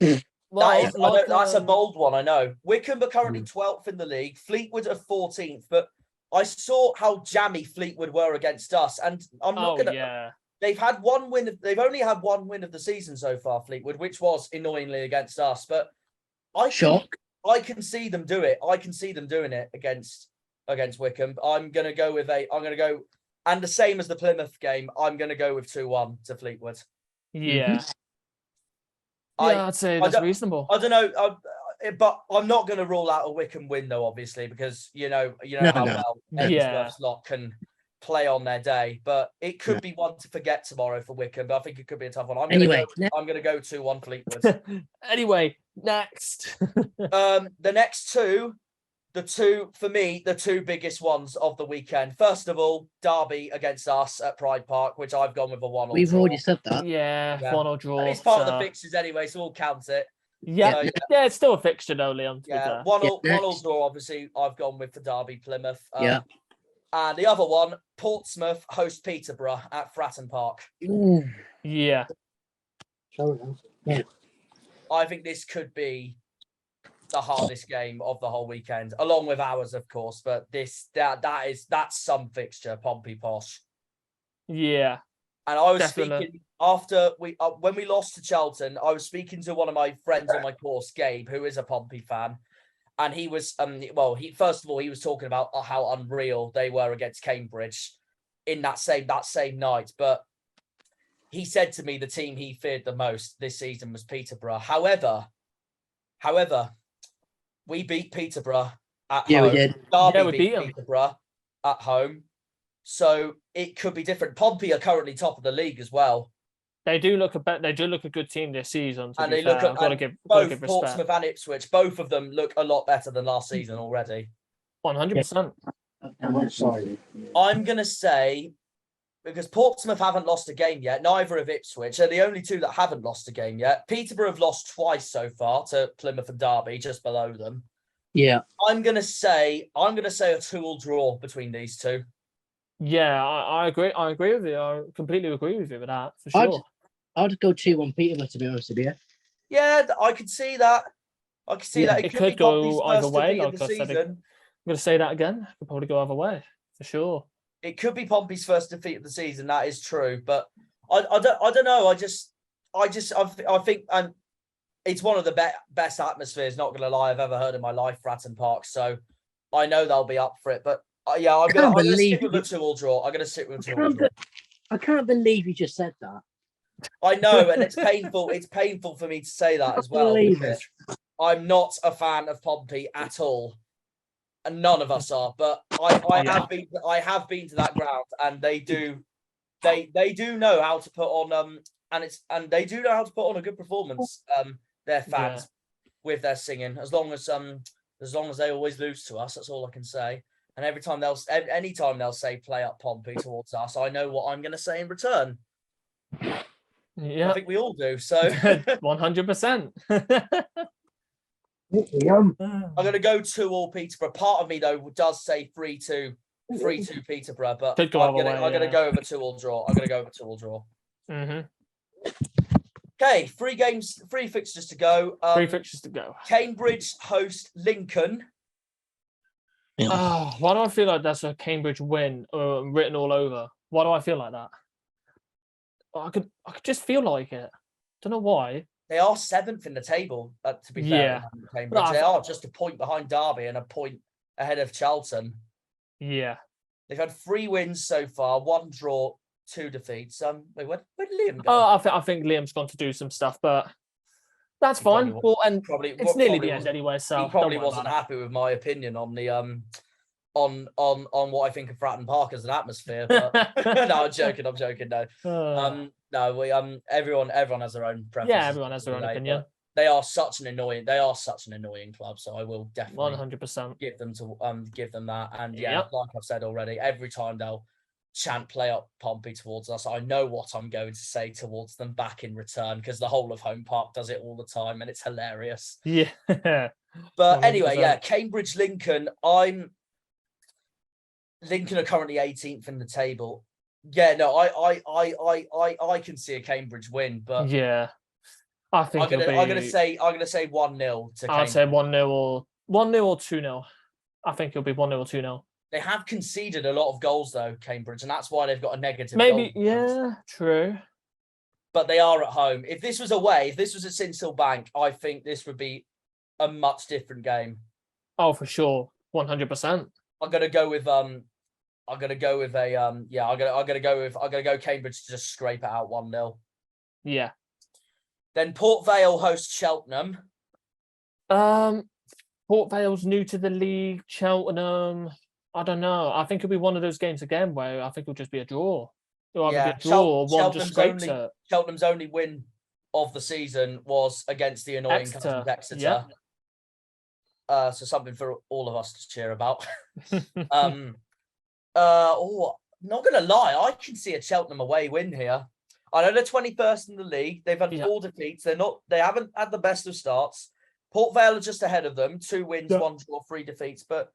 That's a bold one, I know. Wickham are currently 12th in the league. Fleetwood are 14th, but I saw how jammy Fleetwood were against us, and I'm not gonna. They've had 1 win. They've only had 1 win of the season so far, Fleetwood, which was annoyingly against us. But I can see them do it. I can see them doing it against Wickham. I'm gonna go, and the same as the Plymouth game. I'm gonna go with 2-1 to Fleetwood. Yeah. I'd say that's reasonable. I don't know, but I'm not going to rule out a Wickham win though, obviously, because you know how well Edinburgh's lot can play on their day, but it could be one to forget tomorrow for Wycombe. But I think it could be a tough one. I'm gonna go 2-1 Fleetwood. Anyway, next. The next two, the two biggest ones of the weekend. First of all, Derby against us at Pride Park, which I've gone with a 1-1 We've draw. already said that. Yeah, 1-1 draw. And it's part of the fixtures anyway, so we'll count it. Yeah, it's still a fixture though, Liam. Yeah, 1-1 draw. Obviously, I've gone with the Derby Plymouth. And the other one, Portsmouth host Peterborough at Fratton Park. Yeah. I think this could be the hardest game of the whole weekend, along with ours, of course. But that's some fixture, Pompey Posh. Yeah. And I was speaking after when we lost to Charlton, I was speaking to one of my friends on my course, Gabe, who is a Pompey fan. And he was, first of all, he was talking about how unreal they were against Cambridge in that same night. But he said to me the team he feared the most this season was Peterborough. However, we beat Peterborough at home. We did. Derby beat Peterborough at home. So it could be different. Pompey are currently top of the league as well. They do look a good team this season. And they look both Portsmouth and Ipswich. Both of them look a lot better than last season already. 100%. I'm gonna say, because Portsmouth haven't lost a game yet, neither have Ipswich. They're the only two that haven't lost a game yet. Peterborough have lost twice so far to Plymouth and Derby, just below them. Yeah. I'm gonna say a 2-2 draw between these two. Yeah, I agree. I agree with you. I completely agree with you with that, for sure. I'd go 2-1 Peterborough, to be honest with you. Yeah, I could see that. That. It could go either way. Like I said, I'm going to say that again. It could probably go either way, for sure. It could be Pompey's first defeat of the season. That is true, but I don't know. I think it's one of the best atmospheres. Not going to lie, I've ever heard in my life, Fratton Park. So I know they'll be up for it. But I'm going to stick with a 2-2 draw. I'm going to stick with a 2-2 draw. I can't believe you just said that. I know, and it's painful. It's painful for me to say that as well. I'm not a fan of Pompey at all, and none of us are. But I have been to that ground, and they do know how to put on they do know how to put on a good performance. Their fans with their singing, as long as they always lose to us, that's all I can say. And anytime they'll say play up Pompey towards us, I know what I'm going to say in return. Yeah, I think we all do. So 100%. I'm going to go 2-2 Peterborough. Part of me though does say 3-2 Peterborough, but I'm going to go with a 2-2 draw. I'm going to go with a 2-2 draw. Okay, 3 fixtures to go. 3 fixtures to go. Cambridge host Lincoln. Oh, why do I feel like that's a Cambridge win written all over? Why do I feel like that? I could just feel like it. Don't know why. They are 7th in the table, to be fair. Cambridge. They are just a point behind Derby and a point ahead of Charlton. Yeah. They've had 3 wins so far, 1 draw, 2 defeats. Wait, where did Liam go? Oh, I think Liam's gone to do some stuff, but that's fine. Well, and it's nearly the end anyway, so he probably wasn't happy with my opinion on the on what I think of Fratton Park as an atmosphere. But no, I'm joking. No, everyone has their own preference. Yeah, everyone has their own opinion. They are such an annoying club. So I will definitely 100% give them that. And like I've said already, every time they'll chant play up Pompey towards us, I know what I'm going to say towards them back in return, because the whole of Home Park does it all the time and it's hilarious. Yeah. But 100%. Anyway, Cambridge Lincoln. Lincoln are currently 18th in the table. Yeah, no, I can see a Cambridge win, but yeah, I think I'm gonna say 1-0 to Cambridge. I'd say 1-0 or 2-0. I think it'll be 1-0 or 2-0. They have conceded a lot of goals though, Cambridge, and that's why they've got a negative. Maybe, yeah, true. But they are at home. If this was away, if this was at Sincil Bank, I think this would be a much different game. Oh, for sure, 100%. I'm gonna go Cambridge to just scrape it out 1-0. Yeah. Then Port Vale hosts Cheltenham. Port Vale's new to the league. Cheltenham, I don't know. I think it'll be one of those games again where I think it'll just be a draw. It'll either Yeah, be a draw or one just scrapes it. Cheltenham's only win of the season was against the annoying cousins Exeter. Yep. So something for all of us to cheer about. Not gonna lie, I can see a Cheltenham away win here. I know they're 21st in the league. They've had 4 defeats. They haven't had the best of starts. Port Vale are just ahead of them. 2 wins, 1 draw, 3 defeats. But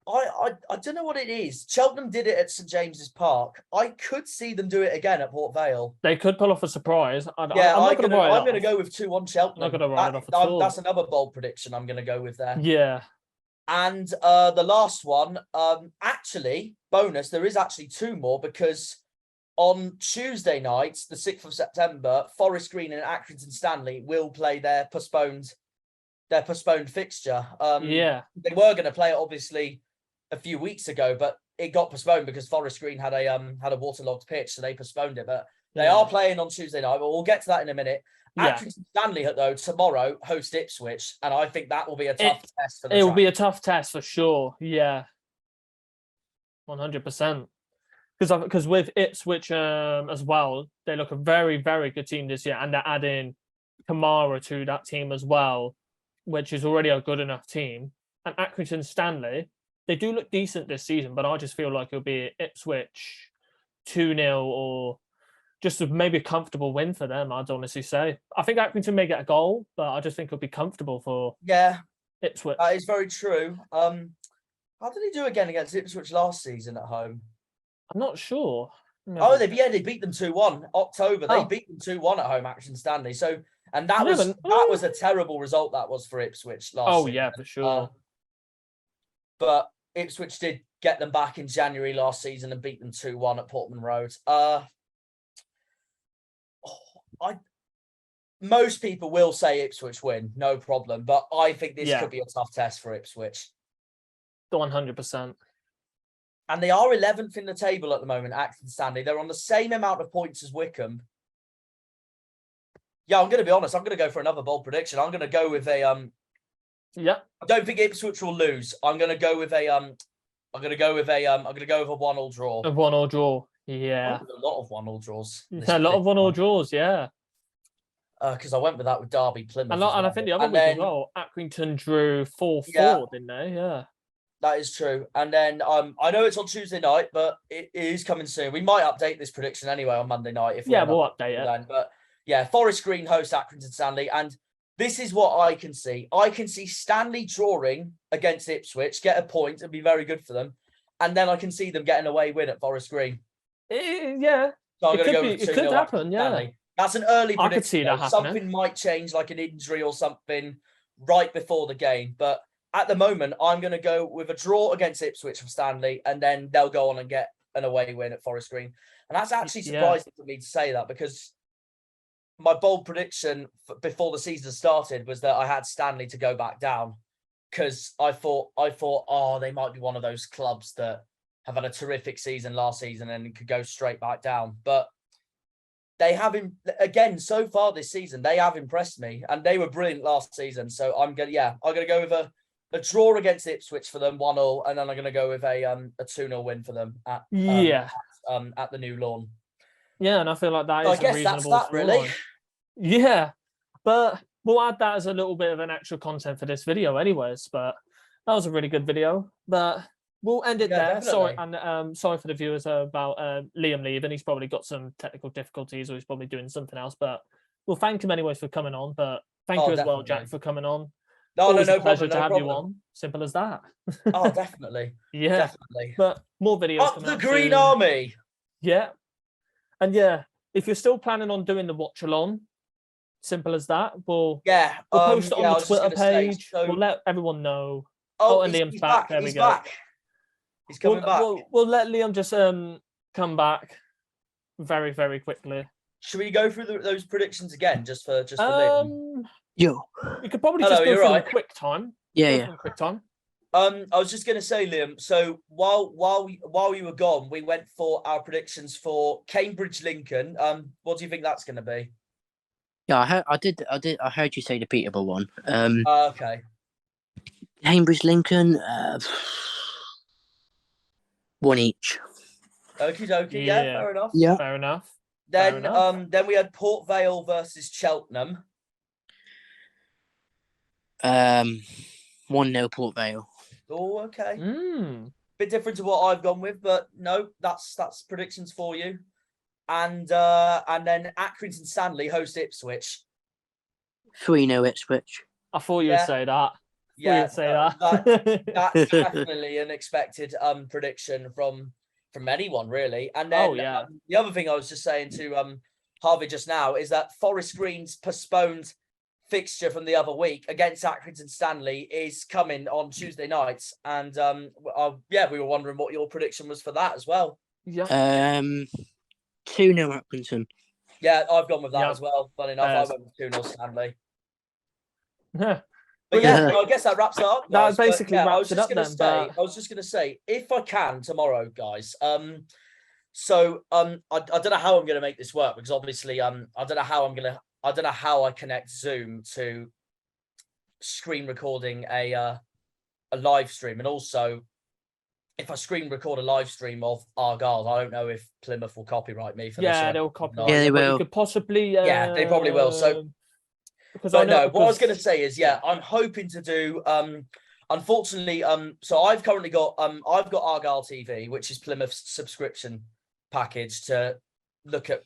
I don't know what it is. Cheltenham did it at St James's Park. I could see them do it again at Port Vale. They could pull off a surprise. I'm going to go with 2-1 Cheltenham. I'm not going to write it off at all. That's another bold prediction I'm going to go with there. Yeah. And the last one, actually, bonus, there is actually 2 more, because on Tuesday night, the 6th of September, Forest Green and Accrington Stanley will play their postponed fixture. They were going to play it obviously a few weeks ago, but it got postponed because Forest Green had a waterlogged pitch, so they postponed it. But they are playing on Tuesday night, but we'll get to that in a minute. Accrington Stanley, though, tomorrow host Ipswich, and I think that will be a tough test for them. It will be a tough test for sure. Yeah, 100%. Because with Ipswich as well, they look a very, very good team this year, and they're adding Kamara to that team as well, which is already a good enough team. And Accrington Stanley, they do look decent this season, but I just feel like it'll be Ipswich 2-0 or just maybe a comfortable win for them, I'd honestly say. I think Accrington may get a goal, but I just think it'll be comfortable for Ipswich. That is very true. How did he do again against Ipswich last season at home? I'm not sure. Oh, they beat them 2-1. October, they beat them 2-1 at home, Accrington Stanley. So, and that was a terrible result that was for Ipswich last season. Yeah, for sure. But Ipswich did get them back in January last season and beat them 2-1 at Portman Road. Most people will say Ipswich win, no problem. But I think this could be a tough test for Ipswich. 100%. And they are 11th in the table at the moment, Accrington Stanley. They're on the same amount of points as Wickham. Yeah, I'm going to be honest. I'm going to go for another bold prediction. I'm going to go with a I don't think Ipswich will lose. I'm going to go with a 1-1 draw. A 1-1 draw. Yeah. A lot of 1-1 draws. A lot of 1-1 draws, yeah. Because I went with that with Derby, Plymouth. And I think the other week as well, Accrington drew 4-4, didn't they? Yeah. That is true. And then I know it's on Tuesday night, but it is coming soon. We might update this prediction anyway on Monday night. We'll update it. Then. But yeah, Forest Green host Accrington Stanley. And this is what I can see. I can see Stanley drawing against Ipswich, get a point, and be very good for them. And then I can see them getting away win at Forest Green. So I'm going to go with 2-0 it could happen, Stanley. That's an early prediction. I could see that happening. Something might change, like an injury or something, right before the game. But at the moment, I'm going to go with a draw against Ipswich for Stanley, and then they'll go on and get an away win at Forest Green. And that's actually surprising for me to say that, because my bold prediction before the season started was that I had Stanley to go back down, because I thought, they might be one of those clubs that have had a terrific season last season and could go straight back down. But they have, again, so far this season, they have impressed me, and they were brilliant last season. So I'm going to go with a draw against Ipswich for them, 1-0, and then I'm going to go with a 2-0 win for them at the New Lawn. Yeah, and I feel like that is a reasonable that's that, really. Yeah, but we'll add that as a little bit of an extra content for this video anyways, but that was a really good video. But we'll end it there. Definitely. Sorry, and sorry for the viewers about Liam leaving. He's probably got some technical difficulties, or he's probably doing something else, but we'll thank him anyways for coming on. But thank you as well, Jack, for coming on. No pleasure problem. To have you on. Simple as that. Oh, definitely. Yeah, definitely. But more videos. Up the Green Army. Yeah, and yeah, if you're still planning on doing the watch along, simple as that. We'll post it on the Twitter page. We'll let everyone know. And Liam's back. There we go. Back. He's coming back. We'll let Liam just come back very, very quickly. Should we go through those predictions again, just for Liam? Yo. We could probably just go through a quick time. Yeah. Quick time. I was just going to say, Liam. So while you were gone, we went for our predictions for Cambridge Lincoln. What do you think that's going to be? Yeah, I heard you say the Peterborough one. Okay. Cambridge Lincoln. One each. Okie dokie. Yeah. Yeah, fair enough. Yeah. Fair enough. Then we had Port Vale versus Cheltenham. 1-0 Port Vale. Oh, okay. Mm. Bit different to what I've gone with, but no, that's predictions for you. And then Accrington Stanley host Ipswich. 3-0 Ipswich. I thought you would say that. Yeah, say that's definitely an expected prediction from anyone really. And then the other thing I was just saying to Harvey just now is that Forest Green's postponed fixture from the other week against Accrington Stanley is coming on Tuesday nights, and we were wondering what your prediction was for that as well. 2-0 Accrington. Yeah, I've gone with that as well. Funny enough, I went with 2-0 Stanley. But I guess that wraps it up, guys. That basically wraps it up then. I was just going to say, if I can tomorrow, guys. I don't know how I'm going to make this work, because obviously, I don't know how I connect Zoom to screen recording a live stream, and also if I screen record a live stream of Argyle, I don't know if Plymouth will copyright me for this. Yeah, they'll copyright. Yeah, they will. You could possibly. Yeah, they probably will. So. What I was going to say is, I'm hoping to do. Unfortunately, so I've currently got I've got Argyle TV, which is Plymouth's subscription package to look at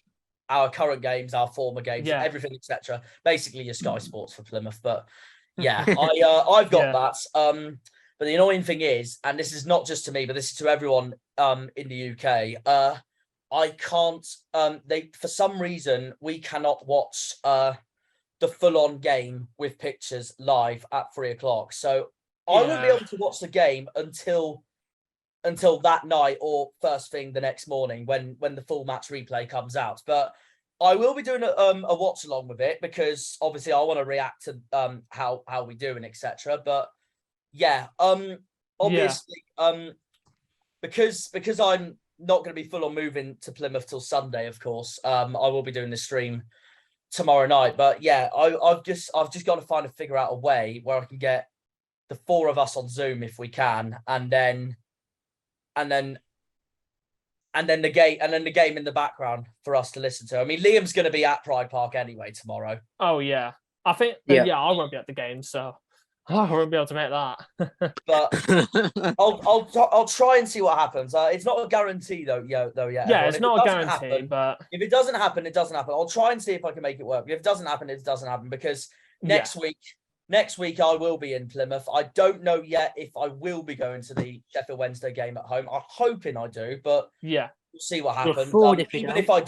our current games, our former games, everything, etc. Basically, your Sky Sports for Plymouth. But yeah, I've got that. But the annoying thing is, and this is not just to me, but this is to everyone in the UK. I can't. For some reason, we cannot watch the full-on game with pictures live at 3:00. So I won't be able to watch the game until that night or first thing the next morning when the full match replay comes out. But I will be doing a watch along with it, because obviously I want to react to how we do and etc. But obviously because I'm not going to be full on moving to Plymouth till Sunday, of course. I will be doing the stream tomorrow night, but I've just got to figure out a way where I can get the four of us on Zoom if we can, and then the game in the background for us to listen to. I mean, Liam's going to be at Pride Park anyway tomorrow. Oh yeah, I think I won't be at the game, so I won't be able to make that. But I'll try and see what happens. It's not a guarantee though. Yeah, it's not a guarantee, but if it doesn't happen, it doesn't happen. I'll try and see if I can make it work. If it doesn't happen, it doesn't happen, because next week I will be in Plymouth. I don't know yet if I will be going to the Sheffield Wednesday game at home. I'm hoping I do, but we'll see what happens. Even if I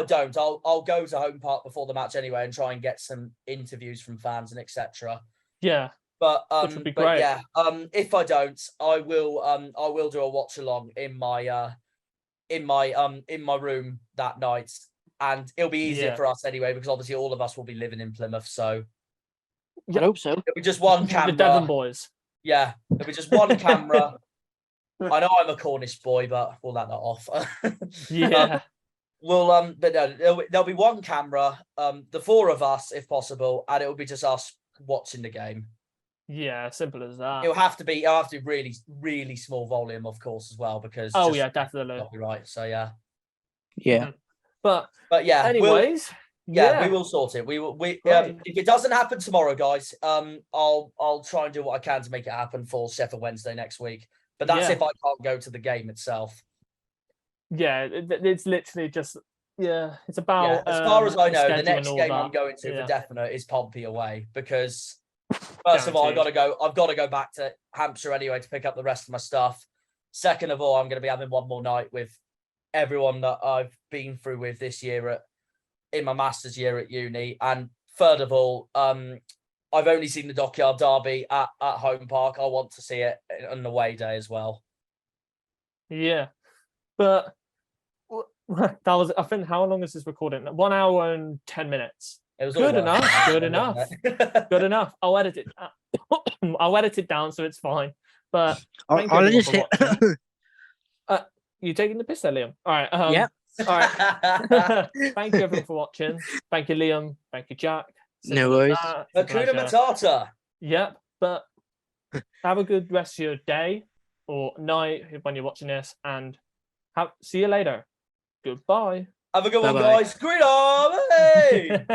don't, I'll go to Home Park before the match anyway and try and get some interviews from fans and etc. Yeah, but which would be great. If I don't, I will do a watch along in my room that night, and it'll be easier for us anyway, because obviously all of us will be living in Plymouth. So I hope so. It'll be just one camera. The Devon boys. Yeah, it'll be just one camera. I know I'm a Cornish boy, but we'll let that off. But no, there'll be one camera, the four of us if possible, and it'll be just us watching the game. Yeah, simple as that. It'll have to be really, really small volume, of course, as well, because definitely copyright. So yeah. But yeah. Anyways, we will sort it. We will. If it doesn't happen tomorrow, guys, I'll try and do what I can to make it happen for Sheffield Wednesday next week. But that's if I can't go to the game itself. Yeah, it's literally just it's about. As far as I know, the next game I'm going to for definite is Pompey away, because first of all I've got to go back to Hampshire anyway to pick up the rest of my stuff. Second of all, I'm going to be having one more night with everyone that I've been through with this year in my master's year at uni, and third of all, I've only seen the Dockyard Derby at Home Park. I want to see it on the away day as well. Yeah, but that was, I think, how long is this recording? 1 hour and 10 minutes. It was good enough. Good enough. Good enough. I'll edit it. I'll edit it down so it's fine. But I'll just hit. You taking the piss there, Liam? All right. Yeah. All right. Thank you everyone for watching. Thank you, Liam. Thank you, Jack. No worries. Hakuna Matata. Yep. But have a good rest of your day or night when you're watching this, and see you later. Goodbye. Have a good one, Bye-bye. guys. Green arm, hey!